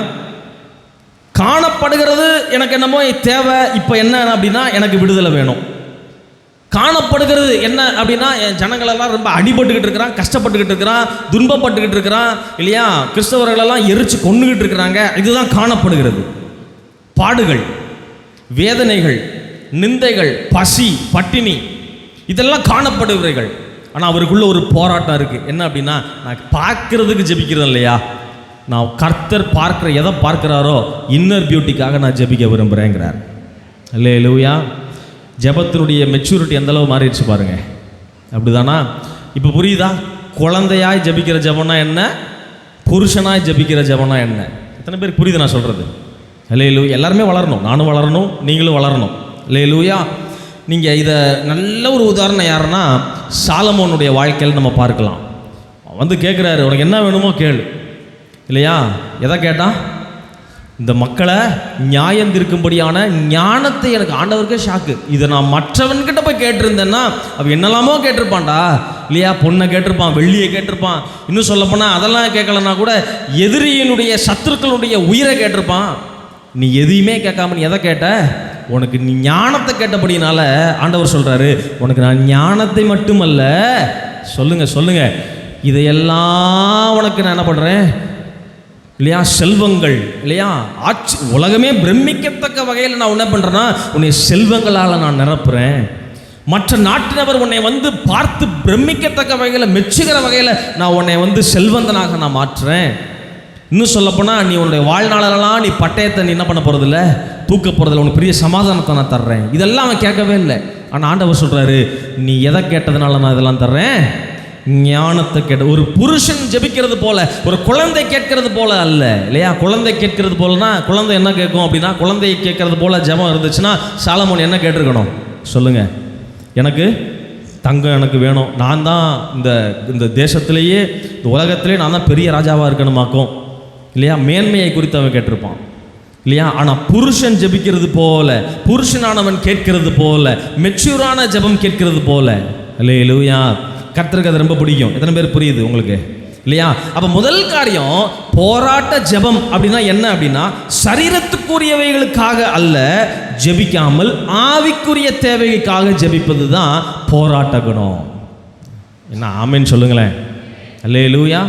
Speaker 1: காணப்படுகிறது எனக்கு என்னமோ தேவை, இப்போ என்ன அப்படின்னா எனக்கு விடுதலை வேணும். காணப்படுகிறது என்ன அப்படின்னா, என் ஜனங்களெல்லாம் ரொம்ப அடிபட்டுக்கிட்டு இருக்கிறான், கஷ்டப்பட்டுக்கிட்டு இருக்கிறான், துன்பப்பட்டுக்கிட்டு இருக்கிறான் இல்லையா? கிறிஸ்தவர்களெல்லாம் எரிச்சு கொண்டுகிட்டு இருக்கிறாங்க. இதுதான் காணப்படுகிறது. பாடுகள், வேதனைகள், நிந்தைகள், பசி, பட்டினி, இதெல்லாம் காணப்படுகிறவைகள். ஆனால் அவருக்குள்ள ஒரு போராட்டம் இருக்குது. என்ன அப்படின்னா, நான் பார்க்கறதுக்கு ஜெபிக்கிறது இல்லையா, நான் கர்த்தர் பார்க்குற எதை பார்க்குறாரோ இன்னர் பியூட்டிக்காக நான் ஜெபிக்க விரும்புகிறேங்கிறார். அல்லேலூயா. ஜெபத்தினுடைய மெச்சூரிட்டி எந்தளவு மாறிடுச்சு பாருங்கள். அப்படிதானா? இப்போ புரியுதா? குழந்தையாய் ஜெபிக்கிற ஜெபம்னா என்ன, புருஷனாய் ஜெபிக்கிற ஜெபம்னா என்ன? எத்தனை பேருக்கு புரியுது நான் சொல்கிறது? அல்லேலூயா. எல்லாருமே வளரணும், நானும் வளரணும், நீங்களும் வளரணும். அல்லேலூயா. நீங்கள் இதை நல்ல ஒரு உதாரணம் யாருன்னா, சாலமோனுடைய வாழ்க்கையில் நம்ம பார்க்கலாம். வந்து கேட்குறாரு, உனக்கு என்ன வேணுமோ கேளு இல்லையா? எதை கேட்டான்? இந்த மக்களை நியாயம் தீர்க்கும்படியான ஞானத்தை எனக்கு ஆண்டவருக்கே ஷாக்கு. இதை நான் மற்றவன்கிட்ட போய் கேட்டிருந்தேன்னா அவன் என்னெல்லாமோ கேட்டிருப்பான்டா இல்லையா? பொண்ணை கேட்டிருப்பான், வெள்ளியை கேட்டிருப்பான், இன்னும் சொல்லப்போனால் அதெல்லாம் கேட்கலன்னா கூட எதிரியினுடைய சத்துருக்களுடைய உயிரை கேட்டிருப்பான். நீ எதையுமே கேட்காம நீ எதை கேட்ட? உனக்கு நீ ஞானத்தை கேட்டபடினால ஆண்டவர் சொல்கிறாரு, உனக்கு நான் ஞானத்தை மட்டுமல்ல, சொல்லுங்க சொல்லுங்க, இதையெல்லாம் உனக்கு நான் என்ன பண்ணுறேன் இல்லையா? செல்வங்கள் இல்லையா? ஆட்சி, உலகமே பிரமிக்கத்தக்க வகையில் நான் என்ன பண்ணுறேன்னா உன்னை செல்வங்களால் நான் நிரப்புறேன். மற்ற நாட்டினவர் உன்னை வந்து பார்த்து பிரமிக்கத்தக்க வகையில், மெச்சுகிற வகையில் நான் உன்னை வந்து செல்வந்தனாக நான் மாற்றுறேன். இன்னும் சொல்லப்போனால் நீ உன்னுடைய வாழ்நாளெல்லாம் நீ பட்டயத்தை நீ என்ன பண்ண போகிறதில்ல, தூக்க போகிறதில்ல, உனக்கு பெரிய சமாதானத்தை நான் தர்றேன். இதெல்லாம் அவன் கேட்கவே இல்லை. ஆனால் ஆண்டவர் சொல்கிறாரு, நீ எதை கேட்டதுனால நான் இதெல்லாம் தர்றேன்? ஞானத்தை கேட்ட. ஒரு புருஷன் ஜெபிக்கிறது போல, ஒரு குழந்தை கேட்கறது போல அல்ல இல்லையா? குழந்தை கேட்கறது போலனா, குழந்தை என்ன கேட்கும் அப்படின்னா, குழந்தையை கேட்கறது போல ஜெபம் இருந்துச்சுன்னா சாலமோன் என்ன கேட்டிருக்கணும் சொல்லுங்க? எனக்கு தங்கம் எனக்கு வேணும், நான் தான் இந்த தேசத்திலேயே இந்த உலகத்திலே நான் தான் பெரிய ராஜாவாக இருக்கணுமாக்கும் இல்லையா? மேன்மையை குறித்து அவன் கேட்டிருப்பான் இல்லையா? ஆனால் புருஷன் ஜெபிக்கிறது போல, புருஷனானவன் கேட்கிறது போல, மெச்சூரான ஜெபம் கேட்கிறது போல. அல்லேலூயா. கர்த்தருக்கு அது ரொம்ப பிடிக்கும். எத்தனை பேர் புரியுது உங்களுக்கு இல்லையா? அப்போ முதல் காரியம், போராட்ட ஜெபம் அப்படின்னா என்ன அப்படின்னா, சரீரத்துக்குரியவைகளுக்காக அல்ல ஜெபிக்காமல் ஆவிக்குரிய தேவைக்காக ஜெபிப்பது தான் போராட்ட குணம். என்ன ஆமென் சொல்லுங்களேன். அல்லேலூயா.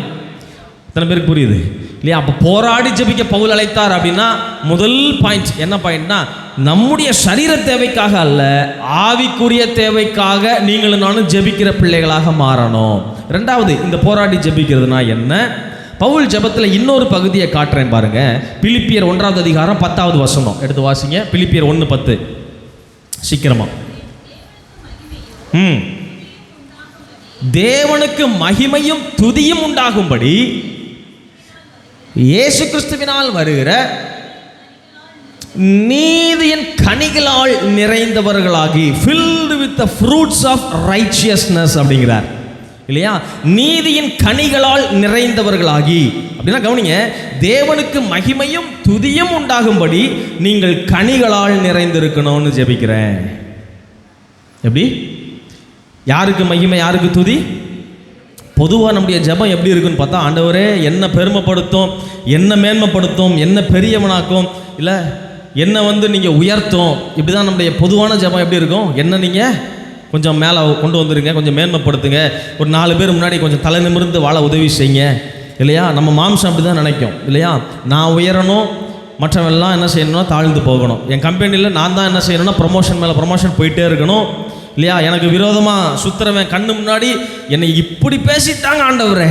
Speaker 1: எத்தனை பேருக்கு புரியுது இல்லையா? அப்போ போராடி ஜெபிக்க பவுல் அழைத்தார் அப்படின்னா முதல் பாயிண்ட் என்ன பாயிண்ட்னா, நம்முடைய சரீர தேவைக்காக அல்ல, ஆவிக்குரிய தேவைக்காக நீங்களும் நானும் ஜெபிக்கிற பிள்ளைகளாக மாறணும். ரெண்டாவது, இந்த போராடி ஜெபிக்கிறதுனா என்ன? பவுல் ஜெபத்தில் இன்னொரு பகுதியை காட்டுறேன் பாருங்க. பிலிப்பியர் 1வது அதிகாரம் 10வது வசனம் எடுத்து வாசிங்க. பிலிப்பியர் 1:10 சீக்கிரமா. தேவனுக்கு மகிமையும் துதியும் உண்டாகும்படி இயேசு கிறிஸ்துவினால் வருகிற நீதியின் கனிகளால் நிறைந்தவர்களாகி, filled with the fruits of righteousness அப்படிங்கிறார் இல்லையா? நீதியின் கனிகளால் நிறைந்தவர்களாகி அப்படின்னா கவனிங்க, தேவனுக்கு மகிமையும் துதியும் உண்டாகும்படி நீங்கள் கனிகளால் நிறைந்திருக்கணும்னு ஜெபிக்கிறேன். எப்படி? யாருக்கு மகிமை, யாருக்கு துதி? பொதுவாக நம்முடைய ஜெபம் எப்படி இருக்குன்னு பார்த்தா, ஆண்டவரே என்ன பெருமைப்படுத்தும், என்ன மேன்மைப்படுத்தும், என்ன பெரியவனாக்கும், இல்லை என்ன வந்து நீங்கள் உயர்த்தும், இப்படி தான் நம்முடைய பொதுவான ஜெபம் எப்படி இருக்கும்? என்ன நீங்கள் கொஞ்சம் மேலே கொண்டு வந்துருங்க, கொஞ்சம் மேன்மைப்படுத்துங்க, ஒரு 4 பேர் முன்னாடி கொஞ்சம் தலை நிமிர்ந்து வாழ உதவி செய்யுங்க. இல்லையா? நம்ம மாம்சம் அப்படி தான் நினைக்கும். இல்லையா? நான் உயரணும், மற்றவெல்லாம் என்ன செய்யணும்னா தாழ்ந்து போகணும். என் கம்பெனியில் நான் தான் என்ன செய்யணும்னா ப்ரொமோஷன் மேலே ப்ரொமோஷன் போயிட்டே இருக்கணும். இல்லையா? எனக்கு விரோதமாக சுற்றுறவன் கண்ணு முன்னாடி என்னை இப்படி பேசிட்டாங்க ஆண்டவரே,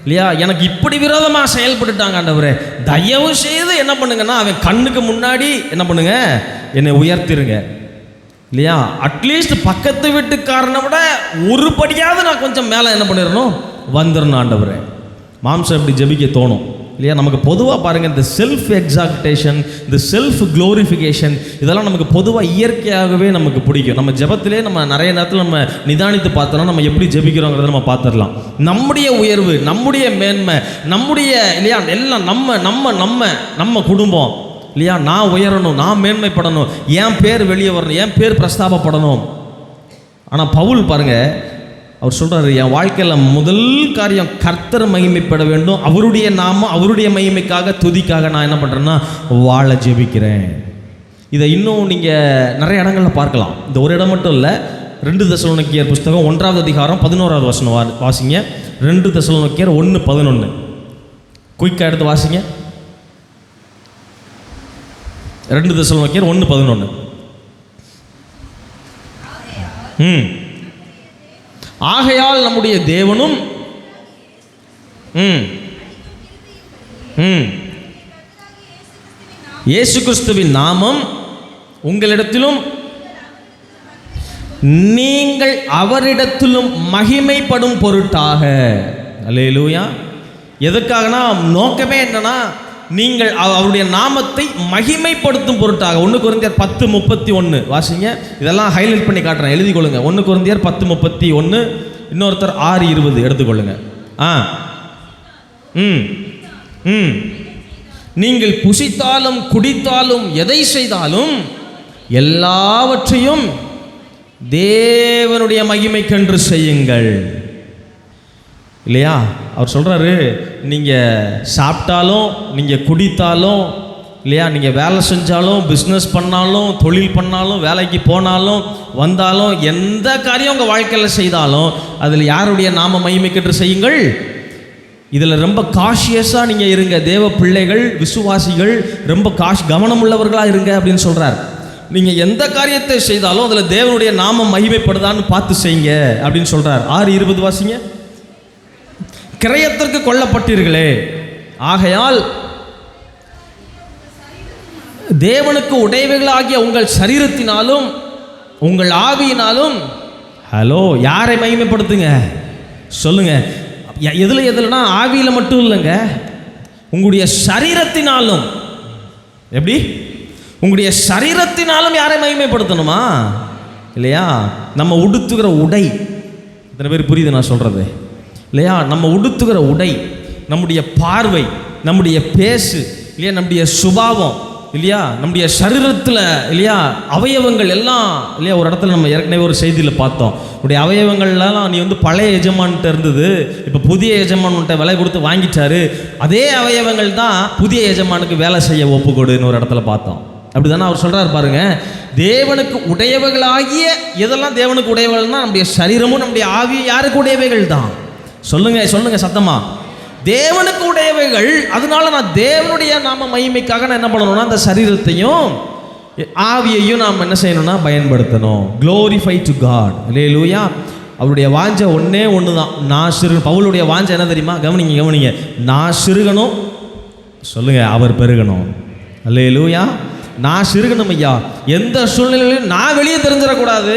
Speaker 1: இல்லையா, எனக்கு இப்படி விரோதமாக செயல்பட்டுட்டாங்க ஆண்டவரே, தயவு செய்து என்ன பண்ணுங்கன்னா அவன் கண்ணுக்கு முன்னாடி என்ன பண்ணுங்க, என்னை உயர்த்திருங்க. இல்லையா? அட்லீஸ்ட் பக்கத்து வீட்டுக்காரனை விட ஒரு படியாவது நான் கொஞ்சம் மேலே என்ன பண்ணிடணும், வந்துடணும் ஆண்டவரே. மாம்சம் இப்படி ஜெபிக்க தோணும். இல்லையா? நமக்கு பொதுவாக பாருங்கள், இந்த செல்ஃப் எக்ஸால்டேஷன், இந்த செல்ஃப் க்ளோரிஃபிகேஷன், இதெல்லாம் நமக்கு பொதுவாக இயற்கையாகவே நமக்கு பிடிக்கும். நம்ம ஜெபத்திலே நம்ம நிறைய நேரத்தில் நம்ம நிதானித்து பார்த்தோம்னா நம்ம எப்படி ஜெபிக்கிறோங்கிறத நம்ம பார்த்துடலாம். நம்முடைய உயர்வு, நம்முடைய மேன்மை, நம்முடைய இல்லையா எல்லாம் நம்ம நம்ம நம்ம நம்ம குடும்பம், இல்லையா, நான் உயரணும், நான் மேன்மைப்படணும், என் பேர் வெளியே வரணும், என் பேர் பிரஸ்தாபப்படணும். ஆனால் பவுல் பாருங்கள், அவர் சொல்கிறாரு, என் வாழ்க்கையில் முதல் காரியம் கர்த்தர் மகிமைப்பட வேண்டும், அவருடைய நாமம் அவருடைய மகிமைக்காக துதிக்காக நான் என்ன பண்ணுறேன்னா வாழ ஜெபிக்கிறேன். இதை இன்னும் நீங்கள் நிறைய இடங்களில் பார்க்கலாம். இந்த ஒரு இடம் மட்டும் இல்லை. 2 தெசலோனிக்கேயர் புஸ்தகம் 1ஆம் அதிகாரம் 11ஆவது வசனம் வாசிங்க. 2 தெசலோனிக்கேயர் 1:11 குயிக்காக எடுத்து வாசிங்க. 2 தெசலோனிக்கேயர் 1:11. ஆகையால் நம்முடைய தேவனும் இயேசு கிறிஸ்துவின் நாமம் உங்களிடத்திலும் நீங்கள் அவரிடத்திலும் மகிமைப்படும் பொருட்டாக. அல்லேலூயா. எதுக்காகனா நோக்கமே என்னன்னா, நீங்கள் அவருடைய நாமத்தை மகிமைப்படுத்தும் பொருட்டாக. 1 கொரிந்தியர் 10:31 வாசிங்க. இதெல்லாம் ஹைலைட் பண்ணி காட்டுறேன், எழுதி கொள்ளுங்க. 1 கொரிந்தியர் 10:31, இன்னொருத்தர் 6:20 எடுத்துக்கொள்ளுங்க. நீங்கள் புசித்தாலும் குடித்தாலும் எதை செய்தாலும் எல்லாவற்றையும் தேவனுடைய மகிமைக்கென்று செய்யுங்கள். இல்லையா? அவர் சொல்கிறாரு, நீங்கள் சாப்பிட்டாலும், நீங்கள் குடித்தாலும், இல்லையா, நீங்கள் வேலை செஞ்சாலும், பிஸ்னஸ் பண்ணாலும், தொழில் பண்ணாலும், வேலைக்கு போனாலும் வந்தாலும், எந்த காரியம் உங்கள் வாழ்க்கையில் செய்தாலும் அதில் யாருடைய நாம மகிமைக்கென்று செய்யுங்கள். இதில் ரொம்ப காஷியஸாக நீங்கள் இருங்க. தேவ பிள்ளைகள், விசுவாசிகள் ரொம்ப கவனம் உள்ளவர்களாக இருங்க அப்படின்னு சொல்கிறார். நீங்கள் எந்த காரியத்தை செய்தாலும் அதில் தேவனுடைய நாமம் மகிமைப்படுதான்னு பார்த்து செய்யுங்க அப்படின்னு சொல்கிறார். 6:20 வாசிங்க. கிரயத்திற்கு கொல்லப்பட்டீர்களே, ஆகையால் தேவனுக்கு உடையவைகளாகிய உங்கள் சரீரத்தினாலும் உங்கள் ஆவியினாலும், ஹலோ, யாரை மகிமைப்படுத்துங்க சொல்லுங்க. எதுலனா ஆவியில் மட்டும் இல்லைங்க, உங்களுடைய சரீரத்தினாலும். எப்படி? உங்களுடைய சரீரத்தினாலும் யாரை மகிமைப்படுத்தணுமா? இல்லையா? நம்ம உடுத்துகிற உடை, இத்தனை பேர் புரியுது நான் சொல்றது? இல்லையா? நம்ம உடுத்துகிற உடை, நம்முடைய பார்வை, நம்முடைய பேசு, இல்லையா, நம்முடைய சுபாவம், இல்லையா, நம்முடைய சரீரத்தில், இல்லையா, அவயவங்கள் எல்லாம், இல்லையா, ஒரு இடத்துல நம்ம ஏற்கனவே ஒரு செய்தியில் பார்த்தோம். உடைய அவயவங்கள்லாம் நீ பழைய எஜமான்கிட்ட இருந்தது, இப்போ புதிய எஜமான்கிட்ட விலை கொடுத்து வாங்கிட்டாரு, அதே அவயவங்கள் தான் புதிய எஜமானுக்கு வேலை செய்ய ஒப்புக்கொடுன்னு ஒரு இடத்துல பார்த்தோம். அப்படி தானே அவர் சொல்கிறார் பாருங்க. தேவனுக்கு உடையவைகளாகிய, எதெல்லாம் தேவனுக்கு உடையவைகள்னா நம்முடைய சரீரமும் நம்முடைய ஆவியும் யாருக்கு உடையவைகள் தான்? சொல்லுங்க சொல்லுங்க சத்தமா. தேவனுக்கு உடையவைகள். அதனால நான் தேவனுடைய நாம மகிமைக்காக நான் என்ன பண்ணணும்னா அந்த சரீரத்தையும் ஆவியையும் நாம் என்ன செய்யணும்னா பயன்படுத்தணும். Glorify to God. அல்லேலூயா. அவருடைய வாஞ்சை ஒன்று தான், நான் சிறு. பவுலுடைய வாஞ்சை என்ன தெரியுமா? கவனிங்க. நான் சிறுகணும், சொல்லுங்க, அவர் பெருகணும். அல்லேலூயா. நான் சிறுகணும் ஐயா. எந்த சூழ்நிலையிலும் நான் வெளியே தெரிஞ்சிடக்கூடாது,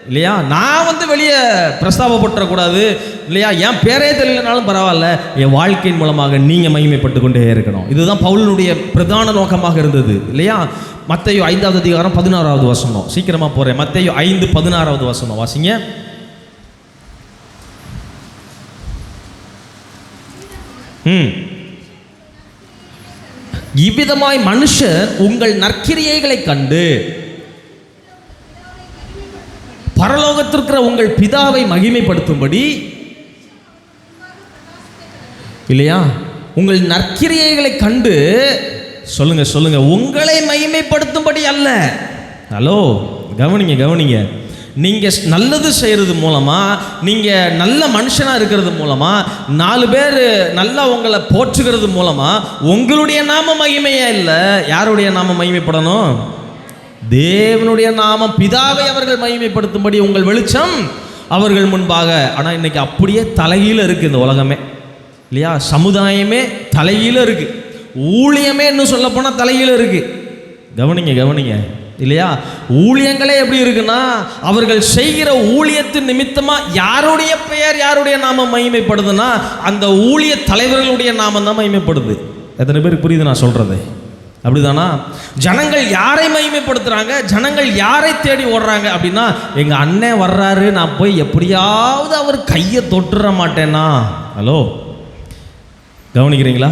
Speaker 1: இல்லையா, நான் வெளியே பிரஸ்தாபப்பட்டுறக்கூடாது, இல்லையா, என் பேரே தெரியலனாலும் பரவாயில்ல, என் வாழ்க்கையின் மூலமாக நீங்கள் மகிமைப்பட்டு கொண்டே இருக்கணும். இதுதான் பவுலினுடைய பிரதான நோக்கமாக இருந்தது, இல்லையா. மத்தேயு 5ஆம் அதிகாரம் 16ஆவது வசனம். சீக்கிரமாக போகிறேன். மத்தேயு 5:16ஆவது வசனம் வாசிங்க. இவ்விதமாய் மனுஷர் உங்கள் நற்கிரியைகளை கண்டு பரலோகத்திற்கிற உங்கள் பிதாவை மகிமைப்படுத்தும்படி, இல்லையா, உங்கள் நற்கிரியைகளை கண்டு, சொல்லுங்க, உங்களை மகிமைப்படுத்தும்படி அல்ல. ஹலோ, கவனிங்க. நீங்கள் நல்லது செய்கிறது மூலமாக, நீங்கள் நல்ல மனுஷனாக இருக்கிறது மூலமாக, 4 பேர் நல்லா உங்களை போற்றுகிறது மூலமாக உங்களுடைய நாம மகிமையே இல்லை. யாருடைய நாம மகிமைப்படணும்? தேவனுடைய நாமம். பிதாவை அவர்கள் மகிமைப்படுத்தும்படி உங்கள் வெளிச்சம் அவர்கள் முன்பாக. ஆனால் இன்னைக்கு அப்படியே தலைகீழ இருக்குது இந்த உலகமே, இல்லையா? சமுதாயமே தலைகீழ இருக்குது, ஊழியமே இன்னும் சொல்ல போனால் தலைகீழ இருக்குது. கவனிங்க இல்லையா? ஊழியங்களே எப்படி இருக்குன்னா, அவர்கள் செய்கிற ஊழியத்தின் நிமித்தமாக யாருடைய பெயர், யாருடைய நாமம் மகிமைப்படுதுன்னா அந்த ஊழிய தலைவர்களுடைய நாமம் தான் மகிமைப்படுது. எத்தனை பேருக்கு புரியுது நான் சொல்றது? அப்படிதானா? ஜனங்கள் யாரை மகிமைப்படுத்துறாங்க, ஜனங்கள் யாரை தேடி ஓடுறாங்க அப்படின்னா, எங்க அண்ணன் வர்றாரு, நான் போய் எப்படியாவது அவர் கையை தொட்டுற மாட்டேனா? ஹலோ, கவனிக்கிறீங்களா?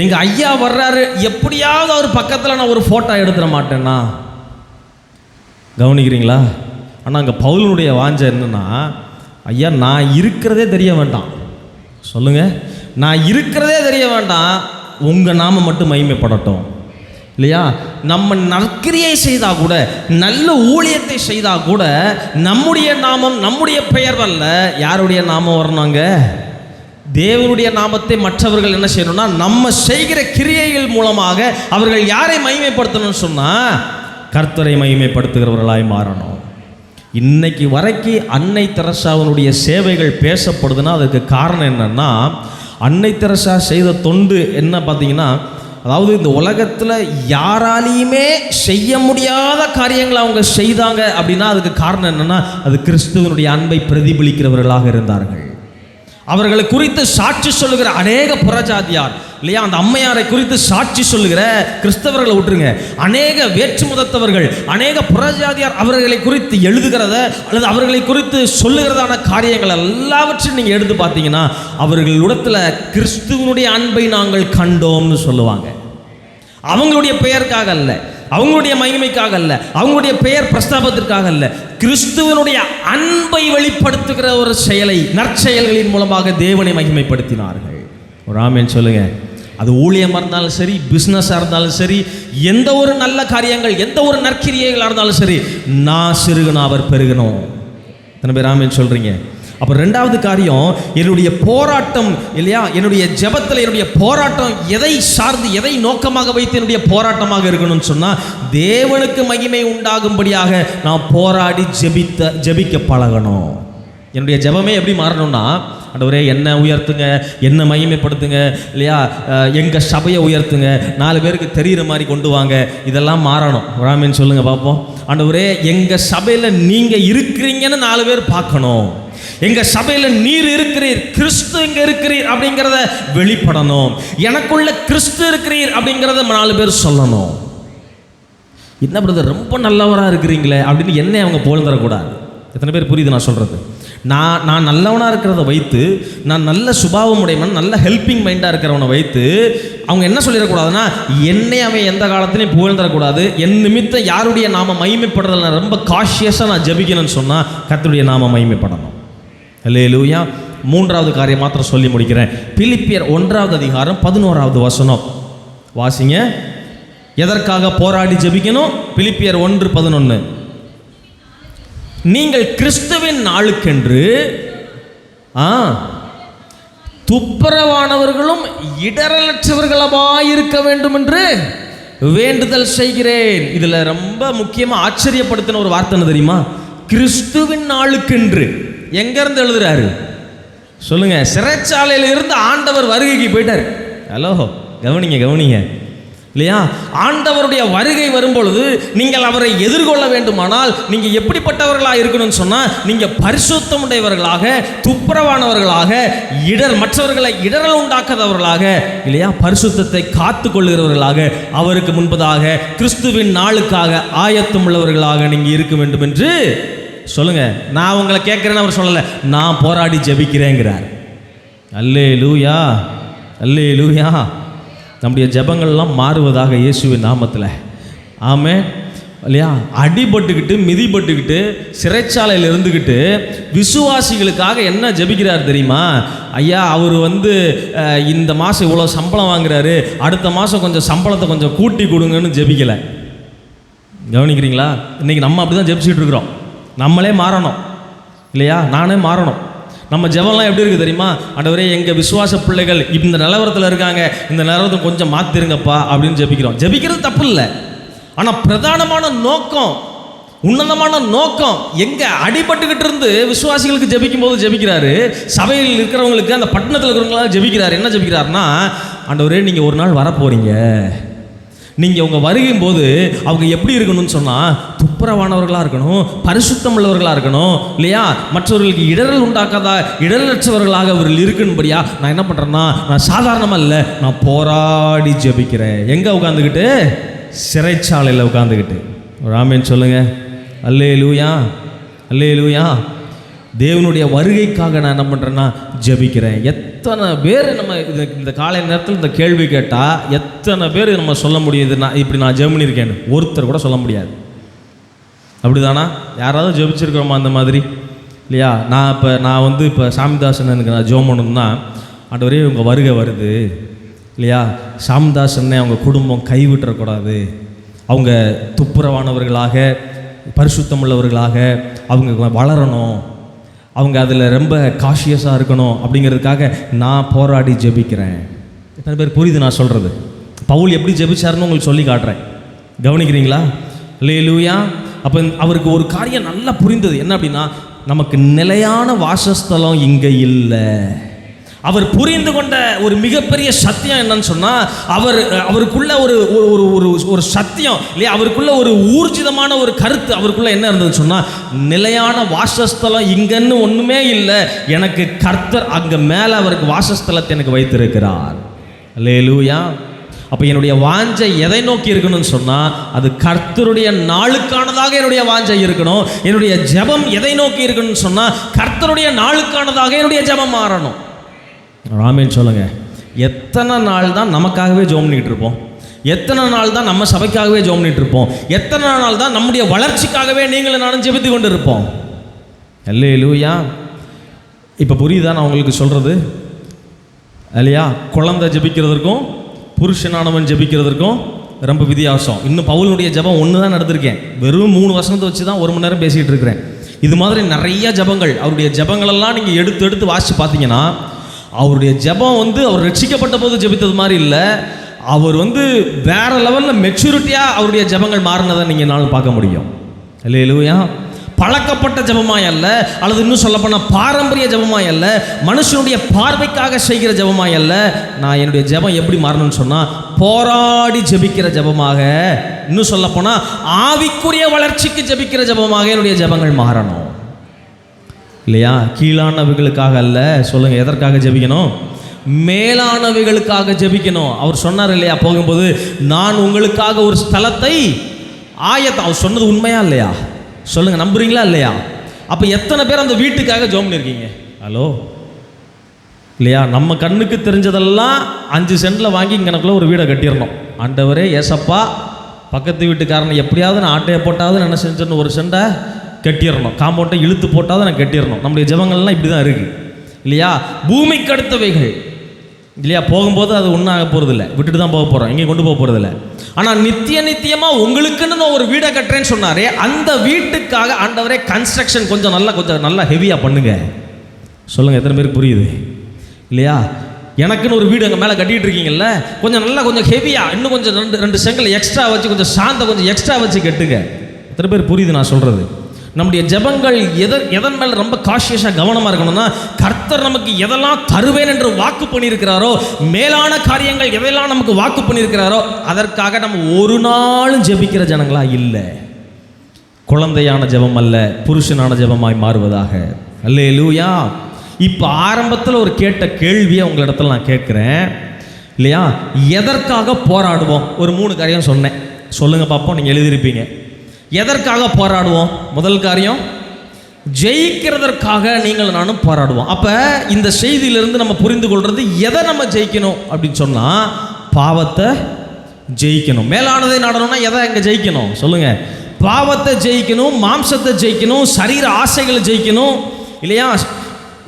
Speaker 1: எங்க ஐயா வர்றாரு, எப்படியாவது அவர் பக்கத்தில் நான் ஒரு போட்டோ எடுத்துட மாட்டேன்னா? கவனிக்கிறீங்களா? ஆனால் அங்கே பவுலுடைய வாஞ்சை என்னன்னா, ஐயா நான் இருக்கிறதே தெரிய வேண்டாம். சொல்லுங்க, நான் இருக்கிறதே தெரிய வேண்டாம், உங்கள் நாம மட்டும் மகிமைப்படட்டும், இல்லையா? நம்ம நற்கிரியை செய்தால் கூட, நல்ல ஊழியத்தை செய்தால் கூட நம்முடைய நாமம், நம்முடைய பெயர் அல்ல, யாருடைய நாமம் வரணுங்க? தேவனுடைய நாமத்தை மற்றவர்கள் என்ன செய்யணும்னா, நம்ம செய்கிற கிரியைகள் மூலமாக அவர்கள் யாரை மகிமைப்படுத்தணும்னு சொன்னால் கர்த்தரை மகிமைப்படுத்துகிறவர்களாய் மாறணும். இன்னைக்கு வரைக்கும் அன்னை தெரசாவினுடைய சேவைகள் பேசப்படுதுன்னா அதுக்கு காரணம் என்னன்னா, அன்னை தெரசா செய்த தொண்டு என்ன பார்த்தீங்கன்னா, அதாவது இந்த உலகத்தில் யாராலையுமே செய்ய முடியாத காரியங்களை அவங்க செய்தாங்க அப்படின்னா அதுக்கு காரணம் என்னன்னா, அது கிறிஸ்துவனுடைய அன்பை பிரதிபலிக்கிறவர்களாக இருந்தார்கள். அவர்களை குறித்து சாட்சி சொல்லுகிற அநேக புறஜாதியார், இல்லையா? அந்த அம்மையாரை குறித்து சாட்சி சொல்லுகிற கிறிஸ்தவர்களை விட்டுருங்க, அநேக வேற்று மதத்தவர்கள், அநேக புறஜாதியார் அவர்களை குறித்து எழுதுகிறத அல்லது அவர்களை குறித்து சொல்லுகிறதான காரியங்கள் எல்லாவற்றையும் நீங்கள் எடுத்து பார்த்தீங்கன்னா அவர்களிடத்தில் கிறிஸ்துவனுடைய அன்பை நாங்கள் கண்டோம்னு சொல்லுவாங்க. அவங்களுடைய பெயருக்காக அல்ல, அவங்களுடைய மகிமைக்காக அல்ல, அவங்களுடைய பெயர் பிரஸ்தாபத்திற்காக அல்ல, கிறிஸ்துவனுடைய அன்பை வெளிப்படுத்துகிற ஒரு செயலை, நற்செயல்களின் மூலமாக தேவனை மகிமைப்படுத்தினார்கள். ஒரு ஆமென் சொல்லுங்க. அது ஊழியமாக இருந்தாலும் சரி, பிஸ்னஸாக இருந்தாலும் சரி, எந்த ஒரு நல்ல காரியங்கள், எந்த ஒரு நற்கிரியைகளாக இருந்தாலும் சரி, நான் சிறுகணும் அவர் பெருகணும். எத்தனை பேர் ஆமென் சொல்றீங்க? அப்போ 2வது காரியம், என்னுடைய போராட்டம், இல்லையா? என்னுடைய ஜெபத்தில் என்னுடைய போராட்டம் எதை சார்ந்து, எதை நோக்கமாக வைத்து என்னுடைய போராட்டமாக இருக்கணும்னு சொன்னால், தேவனுக்கு மகிமை உண்டாகும்படியாக நான் போராடி ஜெபிக்க பழகணும். என்னுடைய ஜெபமே எப்படி மாறணும்னா, ஆண்டவரே என்ன உயர்த்துங்க, என்ன மகிமைப்படுத்துங்க, இல்லையா? எங்கள் சபையை உயர்த்துங்க, 4 பேருக்கு தெரிகிற மாதிரி கொண்டு வாங்க, இதெல்லாம் மாறணும். ஆமென் சொல்லுங்கள் பார்ப்போம். ஆண்டவரே எங்கள் சபையில் நீங்கள் இருக்கிறீங்கன்னு 4 பேர் பார்க்கணும். எங்கள் சபையில் நீர் இருக்கிறீர், கிறிஸ்து இங்கே இருக்கிறீர் அப்படிங்கிறத வெளிப்படணும். எனக்குள்ள கிறிஸ்து இருக்கிறீர் அப்படிங்கிறத 4 பேர் சொல்லணும். என்ன பிரதர் ரொம்ப நல்லவராக இருக்கிறீங்களே அப்படின்னு என்னை அவங்க புகழ்ந்துடக்கூடாது. எத்தனை பேர் புரியுது நான் சொல்கிறது? நான் நல்லவனாக இருக்கிறத வைத்து, நான் நல்ல சுபாவம் உடையவன், நல்ல ஹெல்பிங் மைண்டாக இருக்கிறவனை வைத்து அவங்க என்ன சொல்லிடக்கூடாதுன்னா, என்னை அவன் எந்த காலத்திலையும் புகழ்ந்துடக்கூடாது, என் நிமித்தம் யாருடைய நாம மகிமைப்படுறதில் நான் ரொம்ப காஷியஸாக நான் ஜெபிக்கணும்னு சொன்னால் கர்த்தருடைய நாம மகிமைப்படணும். அல்லேலூயா. 3வது காரியம் மாத்திரம் சொல்லி முடிக்கிறேன். பிலிப்பியர் 1வது அதிகாரம் 11வது வசனம் வாசிங்க. எதற்காக போராடி ஜெபிக்கணும்? பிலிப்பியர் 1:11. நீங்கள் கிறிஸ்துவின் நாளுக்கென்று துப்புரவானவர்களும் இடரலற்றவர்களாய் இருக்க வேண்டும் என்று வேண்டுதல் செய்கிறேன். இதுல ரொம்ப முக்கியமா ஆச்சரியப்படுத்தின ஒரு வார்த்தை என்ன தெரியுமா? கிறிஸ்துவின் நாளுக்கென்று. எங்க இருந்து எழுதுறாரு சொல்லுங்க? சிறைச்சாலையில இருந்து ஆண்டவர் வருகைக்கு போயிட்டார். ஹலோ, கவனிங்க இல்லையா? ஆண்டவருடைய வருகை வரும்பொழுது நீங்கள் அவரை எதிர்கொள்ள வேண்டுமானால் நீங்க எப்படிப்பட்டவர்களாக இருக்கணும்னு சொன்னா, நீங்க பரிசுத்தம் உடையவர்களாக, துப்புரவானவர்களாக, மற்றவர்களை இடரல் உண்டாக்காதவர்களாக, இல்லையா? பரிசுத்தத்தை காத்து கொள்கிறவர்களாக, அவருக்கு முன்பதாக கிறிஸ்துவின் நாளுக்காக ஆயத்தம் உள்ளவர்களாக நீங்க இருக்க வேண்டும் என்று சொல்லுங்க. நான் உங்களை கேட்கிறேன்னு அவர் சொல்லல, நான் போராடி ஜெபிக்கிறேங்கிறார். அல்லேலூயா, அல்லேலூயா. நம்முடைய ஜெபங்கள்லாம் மாறுவதாக இயேசுவின் நாமத்தில். ஆமென். இல்லையா? அடிபட்டுக்கிட்டு மிதிப்பட்டுக்கிட்டு சிறைச்சாலையில் இருந்துக்கிட்டு விசுவாசிகளுக்காக என்ன ஜெபிக்கிறார் தெரியுமா? ஐயா அவர் இந்த மாதம் இவ்வளோ சம்பளம் வாங்குறாரு, அடுத்த மாதம் கொஞ்சம் சம்பளத்தை கொஞ்சம் கூட்டி கொடுங்கன்னு ஜெபிக்கலை. கவனிக்கிறீங்களா? இன்றைக்கி நம்ம அப்படி தான் ஜெபிச்சுட்டு இருக்கிறோம். நம்மளே மாறணும் இல்லையா? நானே மாறணும். நம்ம ஜெபம்லாம் எப்படி இருக்குது தெரியுமா? ஆண்டவரே எங்கள் விசுவாச பிள்ளைகள் இந்த நிலவரத்தில் இருக்காங்க, இந்த நிலவரத்தை கொஞ்சம் மாற்றிருங்கப்பா அப்படின்னு ஜெபிக்கிறோம். ஜெபிக்கிறது தப்பு இல்லை. ஆனால் பிரதானமான நோக்கம், உன்னதமான நோக்கம் எங்கே அடிபட்டுக்கிட்டு இருந்து விசுவாசிகளுக்கு ஜெபிக்கும் போது ஜெபிக்கிறாரு. சபையில் இருக்கிறவங்களுக்கு, அந்த பட்டணத்தில் இருக்கிறவங்களாம் ஜெபிக்கிறாரு. என்ன ஜெபிக்கிறாருன்னா, ஆண்டவரே நீங்கள் ஒரு நாள் வரப்போறீங்க, நீங்கள் உங்கள் வருகும் போது அவங்க எப்படி இருக்கணும்னு சொன்னால் துப்புரவானவர்களாக இருக்கணும், பரிசுத்தம் உள்ளவர்களாக இருக்கணும் இல்லையா? மற்றவர்களுக்கு இடரல் உண்டாக்காதா இடரலற்றவர்களாக அவர்கள் இருக்குன்படியா நான் என்ன பண்ணுறேன்னா, நான் சாதாரணமாக இல்லை, நான் போராடி ஜெபிக்கிறேன். எங்கே உட்காந்துக்கிட்டு? சிறைச்சாலையில் உட்காந்துக்கிட்டு. ஒரு ஆமென் சொல்லுங்க. அல்லேலூயா, அல்லேலூயா. தேவனுடைய வருகைக்காக நான் என்ன பண்ணுறேன்னா ஜெபிக்கிறேன். எத்தனை பேர் நம்ம இந்த காலை நேரத்தில் இந்த கேள்வி கேட்டால் எத்தனை பேர் நம்ம சொல்ல முடியுது, நான் இப்படி நான் ஜெபம் பண்ணியிருக்கேன்னு? ஒருத்தர் கூட சொல்ல முடியாது. அப்படிதானா? யாராவது ஜெபிச்சிருக்கிறோமா அந்த மாதிரி இல்லையா? நான் வந்து இப்போ சாமிதாசன் எனக்கு நான் ஜெபம் பண்ணணும்னா, ஆண்டவரே உங்கள் வருகை வருது இல்லையா, சாமிதாசன்னே அவங்க குடும்பம் கைவிட்டுறக்கூடாது, அவங்க துப்புரவானவர்களாக பரிசுத்தம் உள்ளவர்களாக அவங்க வளரணும், அவங்க அதில் ரொம்ப காஷியஸாக இருக்கணும் அப்படிங்கிறதுக்காக நான் போராடி ஜெபிக்கிறேன். எத்தனை பேர் புரியுது நான் சொல்கிறது? பவுல் எப்படி ஜெபிச்சாருன்னு உங்களுக்கு சொல்லி காட்டுறேன். கவனிக்கிறீங்களா? அல்லேலூயா. அப்போ அவருக்கு ஒரு காரியம் நல்லா புரிந்தது. என்ன அப்படின்னா, நமக்கு நிலையான வாசஸ்தலம் இங்கே இல்லை. அவர் புரிந்து கொண்ட ஒரு மிகப்பெரிய சத்தியம் என்னன்னு சொன்னால், அவருக்குள்ள ஒரு சத்தியம் இல்லையா, அவருக்குள்ள ஒரு ஊர்ஜிதமான ஒரு கருத்து அவருக்குள்ள என்ன இருந்ததுன்னு சொன்னால், நிலையான வாசஸ்தலம் இங்கன்னு ஒன்றுமே இல்லை, எனக்கு கர்த்தர் அங்கே மேலே அவருக்கு வாசஸ்தலத்தை எனக்கு வைத்திருக்கிறார். அல்லேலூயா. அப்போ என்னுடைய வாஞ்சை எதை நோக்கி இருக்கணும்னு சொன்னால், அது கர்த்தருடைய நாளுக்கானதாக என்னுடைய வாஞ்சை இருக்கணும். என்னுடைய ஜெபம் எதை நோக்கி இருக்கணும்னு சொன்னால், கர்த்தருடைய நாளுக்கானதாக என்னுடைய ஜெபம் மாறணும். ஆமென் சொல்லுங்க. எத்தனை நாள் தான் நமக்காகவே ஜெபம் பண்ணிட்டு இருப்போம்? எத்தனை நாள் தான் நம்ம சபைக்காகவே ஜெபம் பண்ணிட்டு இருப்போம்? எத்தனை நாள் தான் நம்முடைய வளர்ச்சிக்காகவே நீங்களும் நானும் ஜெபித்து கொண்டு இருப்போம்? அல்லேலூயா. இப்போ புரியுதா நான் உங்களுக்கு சொல்கிறது இல்லையா? குழந்தை ஜெபிக்கிறதுக்கும் புருஷனானவன் ஜெபிக்கிறதுக்கும் ரொம்ப வித்தியாசம். இன்னும் பவுலுடைய ஜெபம் ஒன்று தான் நடந்திருக்கேன். வெறும் 3 வசனத்தை வச்சு தான் 1 மணி நேரம் பேசிகிட்டு இருக்கிறேன். இது மாதிரி நிறைய ஜெபங்கள், அவருடைய ஜெபங்களெல்லாம் நீங்கள் எடுத்து வாசித்து பார்த்தீங்கன்னா, அவருடைய ஜெபம் வந்து அவர் ரட்சிக்கப்பட்ட போது ஜெபித்தது மாதிரி இல்லை. அவர் வந்து வேற லெவலில் மெச்சூரிட்டியாக அவருடைய ஜெபங்கள் மாறினதை நீங்கள் நானும் பார்க்க முடியும். அல்லேலூயா. பழக்கப்பட்ட ஜெபமாய் அல்ல, அல்லது இன்னும் சொல்லப்போனால் பாரம்பரிய ஜெபமாய் அல்ல, மனுஷனுடைய பார்வைக்காக செய்கிற ஜெபமாய் அல்ல. நான் என்னுடைய ஜெபம் எப்படி மாறணும்னு சொன்னால், போராடி ஜெபிக்கிற ஜெபமாக, இன்னும் சொல்லப்போனால் ஆவிக்குரிய வளர்ச்சிக்கு ஜெபிக்கிற ஜெபமாக என்னுடைய ஜெபங்கள் மாறணும் இல்லையா? கீழானவைகளுக்காக அல்ல. சொல்லுங்க, எதற்காக ஜெபிக்கணும்? மேலானவைகளுக்காக ஜெபிக்கணும். அவர் சொன்னார் இல்லையா போகும்போது, நான் உங்களுக்காக ஒரு ஸ்தலத்தை அவர் சொன்னது உண்மையா இல்லையா? சொல்லுங்க, நம்புறீங்களா இல்லையா? அப்போ எத்தனை பேர் அந்த வீட்டுக்காக ஜெபம் பண்ணியிருக்கீங்க? ஹலோ இல்லையா? நம்ம கண்ணுக்கு தெரிஞ்சதெல்லாம் 5 சென்டில் வாங்கி இங்கனக்குள்ள ஒரு வீடை கட்டிடணும். ஆண்டவரே ஏசப்பா, பக்கத்து வீட்டுக்காரனை எப்படியாவது நான் ஆட்டையை போட்டாவது என்ன செஞ்சேன்னு ஒரு செண்டை கட்டிடணும், காம்பவுண்டை இழுத்து போட்டாவது நான் கட்டிடணும். நம்முடைய ஜெபங்கள்லாம் இப்படி தான் இருக்குது இல்லையா? பூமிக்கு அடுத்தவைகள் இல்லையா? போகும்போது அது ஒன்றாக போகிறதில்ல, விட்டுட்டு தான் போக போகிறோம், எங்கேயும் கொண்டு போக போகிறதில்ல. ஆனால் நித்தியமாக உங்களுக்குன்னு நான் ஒரு வீடை கட்டுறேன்னு சொன்னாரே, அந்த வீட்டுக்காக ஆண்டவரே கன்ஸ்ட்ரக்ஷன் கொஞ்சம் நல்லா ஹெவியாக பண்ணுங்க. சொல்லுங்கள், எத்தனை பேருக்கு புரியுது இல்லையா? எனக்குன்னு ஒரு வீடு அங்கே மேலே கட்டிகிட்டு இருக்கீங்கல்ல, கொஞ்சம் ஹெவியாக, இன்னும் கொஞ்சம் 2 செங்கல் எக்ஸ்ட்ரா வச்சு, கொஞ்சம் சாந்த கொஞ்சம் எக்ஸ்ட்ரா வச்சு கட்டுங்க. எத்தனை பேர் புரியுது நான் சொல்கிறது? நம்முடைய ஜெபங்கள் எதன் மேலே ரொம்ப காஷியஸாக கவனமாக இருக்கணும்னா, கர்த்தர் நமக்கு எதெல்லாம் தருவேன் என்று வாக்கு பண்ணியிருக்கிறாரோ, மேலான காரியங்கள் எதெல்லாம் நமக்கு வாக்கு பண்ணியிருக்கிறாரோ, அதற்காக நம்ம ஒரு நாளும் ஜெபிக்கிற ஜனங்களாக இல்லை. குழந்தையான ஜெபம் அல்ல, புருஷனான ஜெபமாய் மாறுவதாக. அல்லேலூயா. இப்போ ஆரம்பத்தில் ஒரு கேட்ட கேள்வியை உங்களிடத்தில் நான் கேட்குறேன் இல்லையா? எதற்காக போராடுவோம்? ஒரு 3 காரியம் சொன்னேன். சொல்லுங்கள் பார்ப்போம், நீங்கள் எழுதியிருப்பீங்க. எதற்காக போராடுவோம்? முதல் காரியம், ஜெயிக்கிறதற்காக நீங்கள் நானும் போராடுவோம். அப்போ இந்த செய்தியிலிருந்து நம்ம புரிந்து கொள்வது, எதை நம்ம ஜெயிக்கணும் அப்படின்னு சொன்னால், பாவத்தை ஜெயிக்கணும். மேலானதை நாடணும்னா எதை இங்கே ஜெயிக்கணும்? சொல்லுங்கள், பாவத்தை ஜெயிக்கணும், மாம்சத்தை ஜெயிக்கணும், சரீர ஆசைகளை ஜெயிக்கணும் இல்லையா?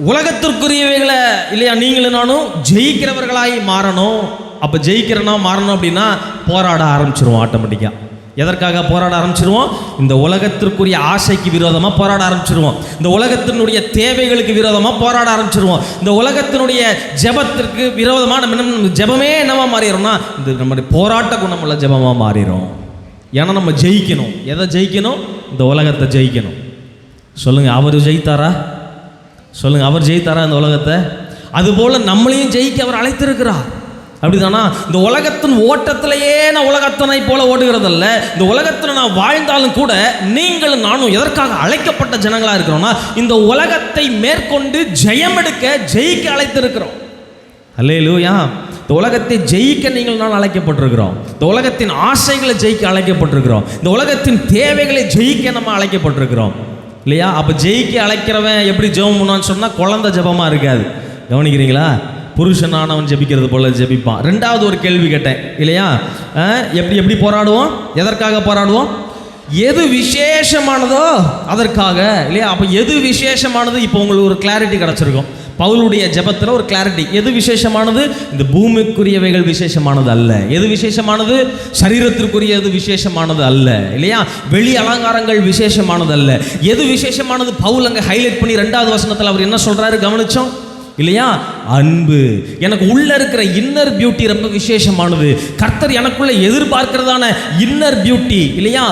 Speaker 1: உலகத்திற்குரியவைகளை இல்லையா நீங்களும் நானும் ஜெயிக்கிறவர்களாய் மாறணும். அப்போ ஜெயிக்கிறனா மாறணும் அப்படின்னா போராட ஆரம்பிச்சிருவோம் ஆட்டோமேட்டிக்காக. எதற்காக போராட ஆரம்பிச்சிருவோம்? இந்த உலகத்திற்குரிய ஆசைக்கு விரோதமாக போராட ஆரம்பிச்சிருவோம். இந்த உலகத்தினுடைய தேவைகளுக்கு விரோதமாக போராட ஆரம்பிச்சிருவோம். இந்த உலகத்தினுடைய ஜெபத்திற்கு விரோதமாக நம்ம ஜெபமே என்னவா மாறிடும்னா இந்த நம்முடைய போராட்ட குணமுள்ள ஜெபமாக மாறிடும். ஏன்னா நம்ம ஜெயிக்கணும். எதை ஜெயிக்கணும்? இந்த உலகத்தை ஜெயிக்கணும். சொல்லுங்கள், அவர் ஜெயித்தாரா? சொல்லுங்கள், அவர் ஜெயித்தாரா இந்த உலகத்தை? அதுபோல் நம்மளையும் ஜெயிக்க அவர் அழைத்திருக்கிறார். அப்படிதானா? இந்த உலகத்தின் ஓட்டத்திலேயே நான் உலகத்தினை போல ஓடுகிறதல்ல, இந்த உலகத்தில் நான் வாழ்ந்தாலும் கூட நீங்களும் நானும் எதற்காக அழைக்கப்பட்ட ஜனங்களாக இருக்கிறோம்னா இந்த உலகத்தை மேற்கொண்டு ஜெயம் எடுக்க ஜெயிக்க அழைத்திருக்கிறோம். அல்லேலூயா. இந்த உலகத்தை ஜெயிக்க நீங்கள் நான் அழைக்கப்பட்டிருக்கிறோம். இந்த உலகத்தின் ஆசைகளை ஜெயிக்க அழைக்கப்பட்டிருக்கிறோம். இந்த உலகத்தின் தேவைகளை ஜெயிக்க நம்ம அழைக்கப்பட்டிருக்கிறோம் இல்லையா? அப்போ ஜெயிக்க அழைக்கிறவன் எப்படி ஜெபம் பண்ணான்னு சொன்னால் குழந்தை ஜெபமாக இருக்காது. கவனிக்கிறீங்களா? புருஷனானவன் ஜெபிக்கிறது போல ஜெபிப்பான். ரெண்டாவது ஒரு கேள்வி கேட்டேன் இல்லையா? எப்படி போராடுவோம்? எதற்காக போராடுவோம்? எது விசேஷமானதோ அதற்காக இல்லையா? அப்போ எது விசேஷமானது? இப்போ உங்களுக்கு ஒரு கிளாரிட்டி கிடச்சிருக்கும். பவுலுடைய ஜெபத்தில் ஒரு கிளாரிட்டி. எது விசேஷமானது? இந்த பூமிக்குரியவைகள் விசேஷமானது அல்ல. எது விசேஷமானது? சரீரத்திற்குரியது விசேஷமானது அல்ல இல்லையா? வெளி அலங்காரங்கள் விசேஷமானது அல்ல. எது விசேஷமானது? பவுல் அங்கே ஹைலைட் பண்ணி 2வது வசனத்தில் அவர் என்ன சொல்றாரு கவனிச்சோம் இல்லையா? அன்பு. எனக்கு உள்ள இருக்கிற இன்னர் பியூட்டி ரொம்ப விசேஷமானது. கர்த்தர் எனக்குள்ள எதிர்பார்க்கிறதான இன்னர் பியூட்டி இல்லையா?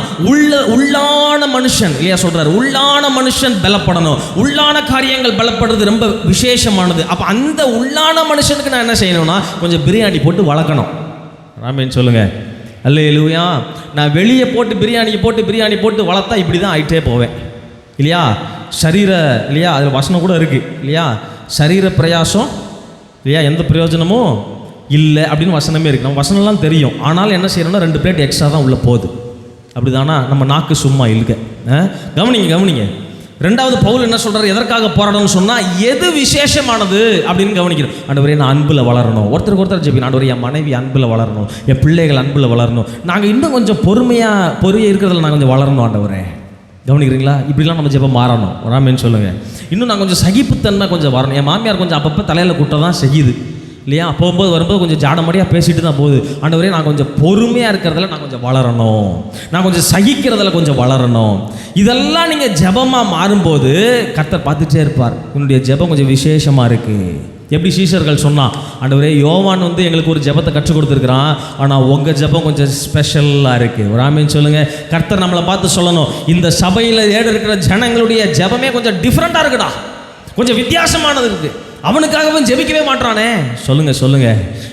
Speaker 1: உள்ளான மனுஷன் இல்லையா சொல்றாரு. உள்ளான மனுஷன் பலப்படணும். உள்ளான காரியங்கள் பலப்படுறது ரொம்ப விசேஷமானது. அப்ப அந்த உள்ளான மனுஷனுக்கு நான் என்ன செய்யணும்னா கொஞ்சம் பிரியாணி போட்டு வளர்க்கணும். ராமேன் சொல்லுங்க. அல்லேலூயா. நான் வெளியே போட்டு பிரியாணி போட்டு வளர்த்தா இப்படி தான் ஆகிட்டே போவேன் இல்லையா? சரீர இல்லையா? அதில் வசனம் கூட இருக்குது இல்லையா? சரீர பிரயாசம் இல்லையா எந்த பிரயோஜனமும் இல்லை அப்படின்னு வசனமே இருக்குது. நம்ம வசனம்லாம் தெரியும். ஆனாலும் என்ன செய்யணும்னா 2 பிளேட் எக்ஸ்ட்ரா தான் உள்ளே போகுது. அப்படி தானா? நம்ம நாக்கு சும்மா இழுக்க. கவனிங்க. 2வது பவுல் என்ன சொல்கிறார்? எதற்காக போராடணும்னு சொன்னால் எது விசேஷமானது அப்படின்னு கவனிக்கிறோம். ஆண்டவரே நான் அன்பில் வளரணும். ஒருத்தர் ஜெபிக்கணும். ஆண்டவரே என் மனைவி அன்பில் வளரணும், என் பிள்ளைகள் அன்பில் வளரணும், நாங்கள் இன்னும் கொஞ்சம் பொறுமையாக இருக்கிறதுல நான் கொஞ்சம் வளரணும் ஆண்டவரே. கவனிக்கிறீங்களா? இப்படிலாம் நம்ம ஜெபம் மாறணும். ராமேன்னு சொல்லுங்கள். இன்னும் நான் கொஞ்சம் சகிப்புத்தன்மை கொஞ்சம் வரணும். என் மாமியார் கொஞ்சம் அப்பப்போ தலையில் கூட்ட தான் செய்யுது இல்லையா? போகும்போது வரும்போது கொஞ்சம் ஜாடமடியாக பேசிட்டு தான் போகுது. ஆண்டவரே நான் கொஞ்சம் பொறுமையாக இருக்கிறதுல நான் கொஞ்சம் வளரணும், நான் கொஞ்சம் சகிக்கிறதுல கொஞ்சம் வளரணும். இதெல்லாம் நீங்கள் ஜெபமாக மாறும்போது கர்த்தர் பார்த்துட்டே இருப்பார். உன்னுடைய ஜெபம் கொஞ்சம் விசேஷமாக இருக்குது. எப்படி சீஷர்கள் சொன்னான், ஆண்டவரே யோவான் எங்களுக்கு ஒரு ஜெபத்தை கற்றுக் கொடுத்துருக்குறான், ஆனால் உங்கள் ஜெபம் கொஞ்சம் ஸ்பெஷலாக இருக்குது. ஒரு ஆமீன் சொல்லுங்கள். கர்த்தர் நம்மளை பார்த்து சொல்லணும், இந்த சபையில் இருக்கிற ஜனங்களுடைய ஜெபமே கொஞ்சம் டிஃப்ரெண்ட்டாக இருக்குடா, கொஞ்சம் வித்தியாசமானது இருக்குது. அவனுக்காகவே ஜெபிக்கவே மாட்டானே. சொல்லுங்க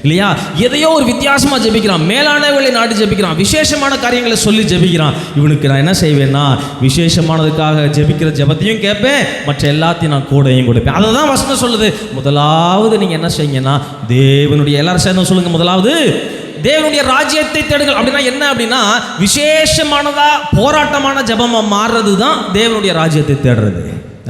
Speaker 1: இல்லையா? எதையோ ஒரு வித்தியாசமாக ஜெபிக்கிறான், மேலானவர்களை நாடி ஜெபிக்கிறான், விசேஷமான காரியங்களை சொல்லி ஜெபிக்கிறான். இவனுக்கு நான் என்ன செய்வேன்னா விசேஷமானதுக்காக ஜெபிக்கிற ஜெபத்தையும் கேட்பேன், மற்ற எல்லாத்தையும் நான் கூடையும் கொடுப்பேன். அதை தான் வசனம் சொல்லுது. முதலாவது நீங்கள் என்ன செய்யுங்கன்னா தேவனுடைய எல்லாரும் சேர்ந்து சொல்லுங்க, முதலாவது தேவனுடைய ராஜ்யத்தை தேடுங்கள். அப்படின்னா என்ன? அப்படின்னா விசேஷமானதா போராட்டமான ஜெபமா மாறுறது தான் தேவனுடைய ராஜ்யத்தை தேடுறது.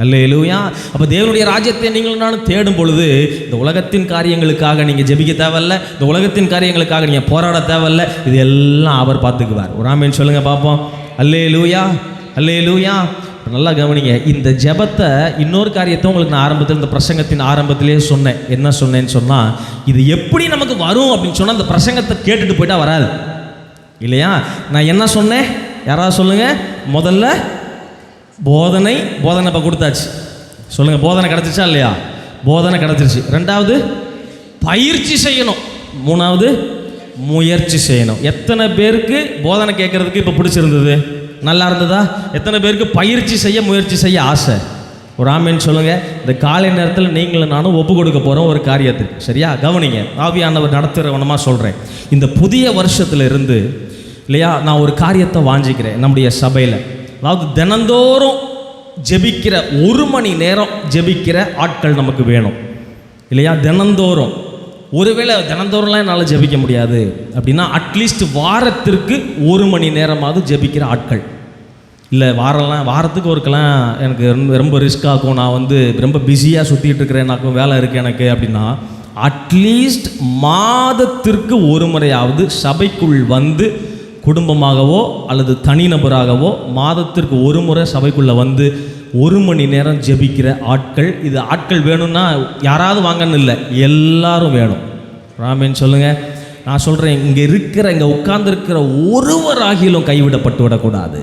Speaker 1: அல்லேலூயா. அப்போ தேவனுடைய ராஜ்யத்தை நீங்கள் நானும் தேடும் பொழுது இந்த உலகத்தின் காரியங்களுக்காக நீங்கள் ஜெபிக்க தேவையில்லை, இந்த உலகத்தின் காரியங்களுக்காக நீங்கள் போராட தேவையில்லை. இது எல்லாம் அவர் பார்த்துக்குவார். ஒரு ஆமீன் சொல்லுங்கள் பார்ப்போம். அல்லேலூயா. நல்லா கவனிங்க. இந்த ஜெபத்தை இன்னொரு காரியத்தை உங்களுக்கு நான் ஆரம்பத்தில் இந்த பிரசங்கத்தின் ஆரம்பத்திலே சொன்னேன். என்ன சொன்னேன்னு சொன்னால், இது எப்படி நமக்கு வரும் அப்படின்னு சொன்னால் இந்த பிரசங்கத்தை கேட்டுட்டு போயிட்டா வராது இல்லையா? நான் என்ன சொன்னேன் யாராவது சொல்லுங்கள். முதல்ல போதனை இப்போ கொடுத்தாச்சு. சொல்லுங்கள், போதனை கிடச்சிச்சா இல்லையா? போதனை கிடச்சிருச்சு. 2வது பயிற்சி செய்யணும். 3வது முயற்சி செய்யணும். எத்தனை பேருக்கு போதனை கேட்குறதுக்கு இப்போ பிடிச்சிருந்தது? நல்லா இருந்ததா? எத்தனை பேருக்கு பயிற்சி செய்ய முயற்சி செய்ய ஆசை? ஒரு ஆமீன் சொல்லுங்கள். இந்த காலை நேரத்தில் நீங்களும் நானும் ஒப்பு கொடுக்க போகிறோம் ஒரு காரியத்துக்கு. சரியா? கவனிங்க. ஆவியானவர் நடத்துகிறவனமாக சொல்கிறேன். இந்த புதிய வருஷத்தில் இருந்து இல்லையா நான் ஒரு காரியத்தை வாஞ்சிக்கிறேன். நம்முடைய சபையில் அதாவது தினந்தோறும் ஜெபிக்கிற 1 மணி நேரம் ஜெபிக்கிற ஆட்கள் நமக்கு வேணும் இல்லையா? தினந்தோறும். ஒருவேளை தினந்தோறும்லாம் என்னால் ஜெபிக்க முடியாது அப்படின்னா அட்லீஸ்ட் வாரத்திற்கு 1 மணி நேரமாவது ஜெபிக்கிற ஆட்கள். இல்லை வாரத்துக்கு ஒருக்கெல்லாம் எனக்கு ரொம்ப ரிஸ்க் ஆகும், நான் ரொம்ப பிஸியாக சுற்றிட்டு இருக்கிறேன், வேலை இருக்குது எனக்கு அப்படின்னா அட்லீஸ்ட் மாதத்திற்கு 1 முறையாவது சபைக்குள் வந்து குடும்பமாகவோ அல்லது தனிநபராகவோ மாதத்திற்கு 1 முறை சபைக்குள்ளே வந்து 1 மணி நேரம் ஜெபிக்கிற ஆட்கள். இது ஆட்கள் வேணும்னா யாராவது வாங்கன்னு இல்லை, எல்லாரும் வேணும். ராமேன் சொல்லுங்கள். நான் சொல்கிறேன், இங்கே உட்கார்ந்துருக்கிற ஒருவராகிலும் கைவிடப்பட்டு விடக்கூடாது.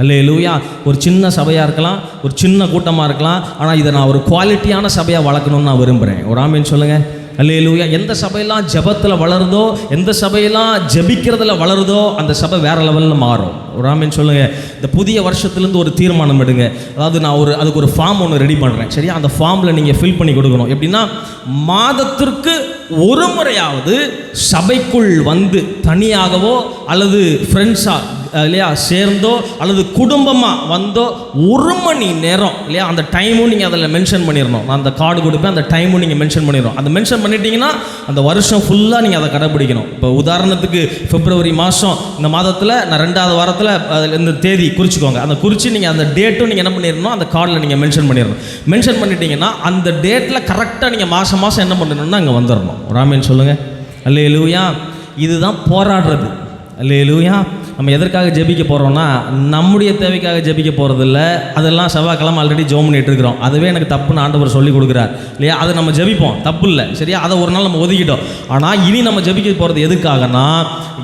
Speaker 1: அல்லேலூயா. ஒரு சின்ன சபையாக இருக்கலாம், ஒரு சின்ன கூட்டமாக இருக்கலாம், ஆனால் இதை நான் ஒரு குவாலிட்டியான சபையாக வளர்க்கணும்னு நான் விரும்புகிறேன். ஒரு ஆமீன் சொல்லுங்கள். அல்லேலூயா. எந்த சபையெல்லாம் ஜெபத்தில் வளருதோ, எந்த சபையெல்லாம் ஜெபிக்கிறதுல வளருதோ, அந்த சபை வேறு லெவலில் மாறும். ஒரு ஆமீன் சொல்லுங்கள். இந்த புதிய வருஷத்துலேருந்து ஒரு தீர்மானம் எடுங்க. அதாவது நான் அதுக்கு ஒரு ஃபார்ம் ஒன்று ரெடி பண்ணுறேன், சரியா? அந்த ஃபார்மில் நீங்கள் ஃபில் பண்ணி கொடுக்கணும். எப்படின்னா, மாதத்திற்கு ஒரு முறையாவது சபைக்குள் வந்து தனியாகவோ அல்லது ஃப்ரெண்ட்ஸாக இல்லையா சேர்ந்தோ அல்லது குடும்பமாக வந்தோ 1 மணி நேரம் இல்லையா, அந்த டைமும் நீங்கள் அதில் மென்ஷன் பண்ணிடணும். நான் அந்த கார்டு கொடுப்பேன், அந்த டைமும் நீங்கள் மென்ஷன் பண்ணிடணும். அந்த மென்ஷன் பண்ணிட்டீங்கன்னா அந்த வருஷம் ஃபுல்லாக நீங்கள் அதை கடைப்பிடிக்கணும். இப்போ உதாரணத்துக்கு பிப்ரவரி மாதம், இந்த மாதத்தில் நான் 2வது வாரத்தில் இந்த தேதி குறிச்சிக்கோங்க. அந்த குறித்து நீங்கள் அந்த டேட்டும் நீங்கள் என்ன பண்ணிடணும், அந்த கார்டில் நீங்கள் மென்ஷன் பண்ணிடணும். மென்ஷன் பண்ணிட்டீங்கன்னா அந்த டேட்டில் கரெக்டாக நீங்கள் மாதம் என்ன பண்ணணும்னா அங்கே வந்துடணும். ஒரு ஆமீன் சொல்லுங்கள். அல்லேலூயா. இதுதான் போராடுறது. அல்லேலூயா. நம்ம எதற்காக ஜெபிக்க போகிறோம்னா, நம்முடைய தேவைக்காக ஜெபிக்க போகிறதில்ல. அதெல்லாம் செவ்வாய்க்கிழமை ஆல்ரெடி ஜெபம் பண்ணிட்டு இருக்கிறோம். அதுவே எனக்கு தப்புன்னு ஆண்டவர் சொல்லி கொடுக்குறார் இல்லையா? அதை நம்ம ஜெபிப்போம், தப்பு இல்லை, சரியா? அதை ஒரு நாள் நம்ம ஒதுக்கிட்டோம். ஆனால் இனி நம்ம ஜெபிக்க போகிறது எதுக்காகனா,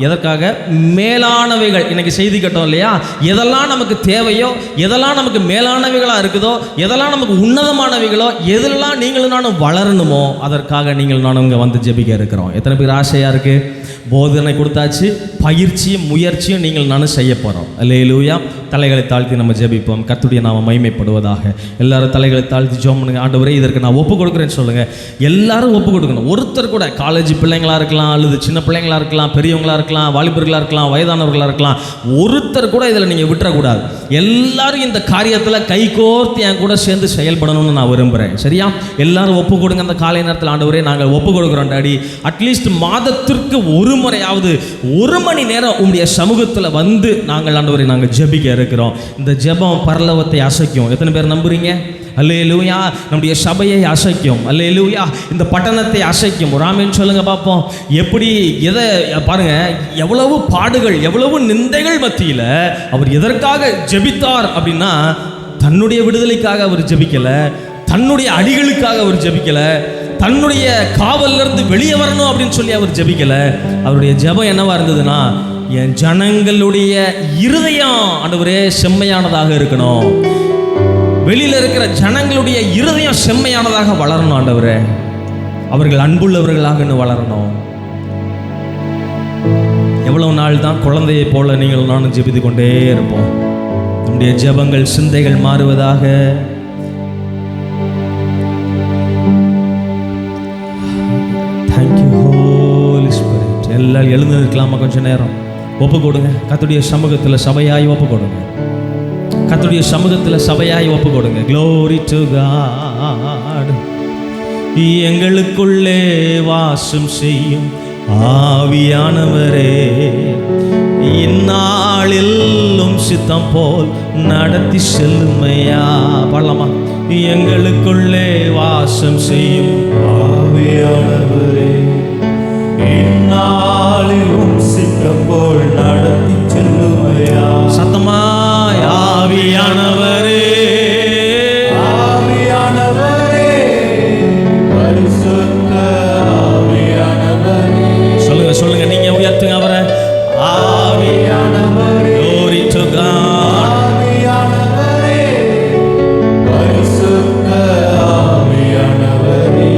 Speaker 1: எதற்காக? மேலானவைகள். இன்றைக்கி செய்தி கட்டோம் இல்லையா? எதெல்லாம் நமக்கு தேவையோ, எதெல்லாம் நமக்கு மேலானவைகளாக இருக்குதோ, எதெல்லாம் நமக்கு உன்னதமானவைகளோ, எதெல்லாம் நீங்களும் நானும் வளரணுமோ, அதற்காக நீங்கள் நானும் இங்கே வந்து ஜெபிக்க இருக்கிறோம். எத்தனை பேர் ஆசையாக இருக்குது? போதனை கொடுத்தாச்சு, பயிற்சியும் முயற்சியும் நீங்கள் நானும் செய்ய போகிறோம். அல்லேலூயா. தலைகளை தாழ்த்தி நம்ம ஜெபிப்போம். கர்த்தருடைய நாம மகிமைப்படுவதாக. எல்லாரும் தலைகளை தாழ்த்தி ஜெபம் பண்ணுங்க. ஆண்டவரே, இதற்கு நான் ஒப்பு கொடுக்குறேன்னு சொல்லுங்கள். எல்லாரும் ஒப்பு கொடுக்கணும். ஒருத்தர் கூட, காலேஜ் பிள்ளைங்களாக இருக்கலாம், அல்லது சின்ன பிள்ளைங்களாக இருக்கலாம், பெரியவங்களாக இருக்கலாம், வாலிபர்களாக இருக்கலாம், வயதானவர்களாக இருக்கலாம், ஒருத்தர் கூட இதில் நீங்கள் விட்டுறக்கூடாது. எல்லாரும் இந்த காரியத்தில் கைகோர்த்து என் கூட சேர்ந்து செயல்படணும்னு நான் விரும்புகிறேன், சரியா? எல்லாரும் ஒப்பு கொடுங்க. அந்த காலை நேரத்தில் ஆண்டவரே, நாங்கள் ஒப்பு கொடுக்குறோம் டாடி. அட்லீஸ்ட் மாதத்திற்கு ஒரு முறையாவது 1 மணி நேரம் உங்களுடைய சமூகத்தில் வந்து நாங்கள் ஆண்டவரை நாங்கள் ஜெபிக்க இருக்கிறோம். இந்த ஜெபம் பரலோகத்தை அசைக்கும். எத்தனை பேர் நம்புறீங்க? அல்லேலூயா. நம்முடைய சபையை அசைக்கும். அல்லேலூயா. இந்த பட்டணத்தை அசைக்கும். ஒரு ஆமீன் சொல்லுங்க பார்ப்போம். எப்படி, எதை பாருங்க, எவ்வளவு பாடுகள், எவ்வளவு நிந்தைகள் மத்தியில் அவர் எதற்காக ஜெபித்தார் அப்படின்னா, தன்னுடைய விடுதலைக்காக அவர் ஜெபிக்கல, தன்னுடைய அடிகளுக்காக அவர் ஜெபிக்கல, தன்னுடைய காவலிருந்து வெளியே வரணும் அப்படின்னு சொல்லி அவர் ஜெபிக்கல. அவருடைய ஜெபம் என்னவா இருந்ததுன்னா, என் ஜனங்களுடைய இருதயம் ஆண்டவரே செம்மையானதாக இருக்கணும், வெளியில் இருக்கிற ஜனங்களுடைய இருதயம் செம்மையானதாக வளரணும் ஆண்டவரே, அவர்கள் அன்புள்ளவர்களாக வளரணும். எவ்வளவு நாள் தான் குழந்தையை போல நீங்கள் நானும் ஜெபித்து கொண்டே இருப்போம்? நம்முடைய ஜெபங்கள் சிந்தைகள் மாறுவதாக. எல்லாம் எழுந்து இருக்கலாமா? கொஞ்சம் நேரம் ஒப்பு கொடுங்க. கர்த்தருடைய சமூகத்தில் சபையாய் ஒப்பு கொடுங்க. கர்த்தருடைய சமூகத்தில் சபையாய் ஒப்பு கொடுங்க. Glory to God. எங்களுக்குள்ளே வாசம் செய்யும் ஆவியானவரே, இந்நாளிலும் சித்தம் போல் நடத்தி செல்லுமையா. பாடலாமா? எங்களுக்குள்ளே வாசம் செய்யும்
Speaker 2: ஆவியானவரே, இந்நாளிலும் சித்தம் போல் நடத்தி செல்லுமையா.
Speaker 1: சத்தமாய் ஆவியானவரே,
Speaker 2: ஆவியானவரே, பரிசுத்த ஆவியானவரே.
Speaker 1: சொல்லுங்க சொல்லுங்க, நீங்க உயர்த்துங்க அவரை.
Speaker 2: ஆவியானவரே,
Speaker 1: Glory to God.
Speaker 2: ஆவியானவரே, பரிசுத்த ஆவியானவரே.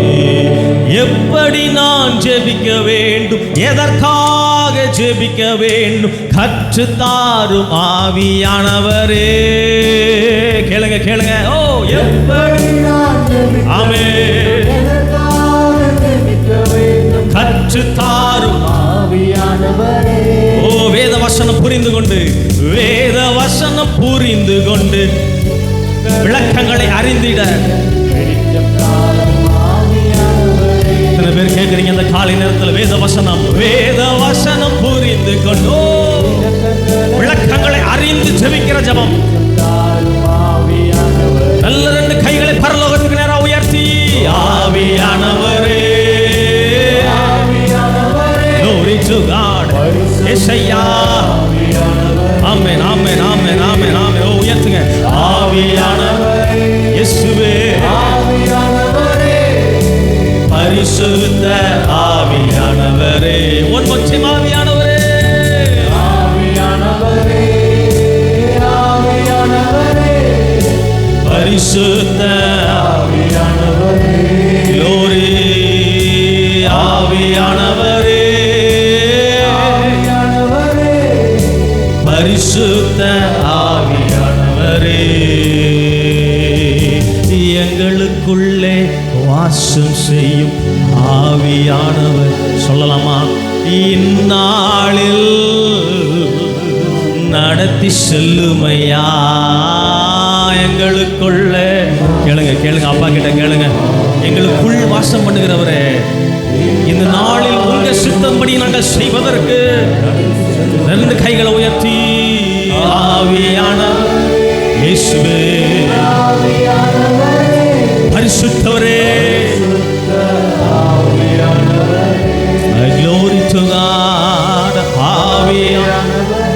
Speaker 1: எப்படி நான் ஜெபிக்க வேண்டும், எதற்காக ஜெபிக்க வேண்டும், கற்றுத்தாரும் ஆவியானவரே. கேளுங்க கேளுங்க. ஓ,
Speaker 2: எப்படி நான் ஜெபிக்க
Speaker 1: ஆமென்.
Speaker 2: எதற்காக ஜெபிக்க வேண்டும்,
Speaker 1: கற்றுத்தாரும்
Speaker 2: ஆவியானவரே.
Speaker 1: ஓ, வேத வசனம் புரிந்து கொண்டு, வேத வசனம் புரிந்து கொண்டு விளக்கங்களை அறிந்திட எத்தனை பேர் கேட்குறீங்க? அந்த காலை நேரத்தில் வேத வசனம் புரிந்து கொண்டு விளக்கங்களை அறிந்து ஜெபிக்கிற ஜெபம். நல்ல 2 கைகளை பரலோகத்துக்கு நேரா உயர்த்தி, ஆவியானவரே, Glory to God. இயேசையா. ஆமென் ஆமென் ஆமென் ஆமென் ஆமென். ஓ, உயர்த்துங்க. ஆவியானவரே, இயேசுவே, பரிசுத்த ஆவியானவரே. ஒன் மோர் தெரியுமா ஆவியானவரே?
Speaker 2: ஆவியானவரே, ஆவியானவரே,
Speaker 1: பரிசுத்த
Speaker 2: ஆவியானவரே,
Speaker 1: glory ஆவியானவரே,
Speaker 2: ஆவியானவரே,
Speaker 1: பரிசுத்த ஆவியானவரே, எங்களுக்குள்ளே வாசம் செய்யும் ஆவியானவர். சொல்லலாமா? இந்நாளில் நடத்தி செல்லுமையா எங்களுக்குள்ளே. கேளுங்க கேளுங்க, அப்பா கிட்ட கேளுங்க. எங்களுக்குள் வாசம் பண்ணுகிறவரே, இந்த நாளில் உங்க சித்தம்படி நாங்கள் செய்வதற்கு 2 கைகளை உயர்த்தி ஆவியானவர் இயேசுவே, பரிசுத்தவரே, glory to God. ஆவியானவர்,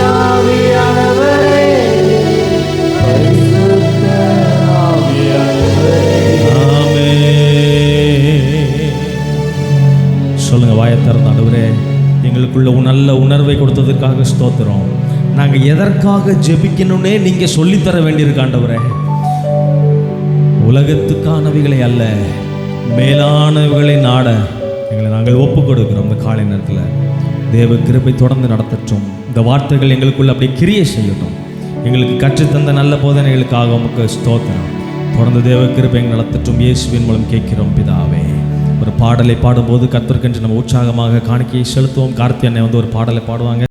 Speaker 2: ஆவியானவரே, பரிசுத்த ஆவியானவரே.
Speaker 1: சொல்லுங்க, வாயை திறந்து, ஆண்டவரே எங்களுக்குள்ள நல்ல உணர்வை கொடுத்ததற்காக ஸ்தோத்திரம். நாங்கள் எதற்காக ஜெபிக்கணும்னே நீங்கள் சொல்லித்தர வேண்டியிருக்கு ஆண்டவரே. உலகத்துக்கானவைகளை அல்ல, மேலானவைகளை நாட எங்களை நாங்கள் ஒப்பு கொடுக்கிறோம். இந்த காலை நேரத்தில் தேவ கிருபை தொடர்ந்து நடத்தட்டும். இந்த வார்த்தைகள் எங்களுக்குள்ள அப்படி கிரியை செய்யட்டும். எங்களுக்கு கற்றுத்தந்த நல்ல போதனைகளுக்காக உமக்கு ஸ்தோத்திரம். தொடர்ந்து தேவ கிருபை எங்கள் நடத்தட்டும். இயேசுவின் மூலம் கேட்கிறோம் பிதாவே. ஒரு பாடலை பாடும்போது கர்த்தருக்கென்று நம்ம உற்சாகமாக காணிக்கையை செலுத்துவோம். கார்த்தி அண்ணன் ஒரு பாடலை பாடுவாங்க.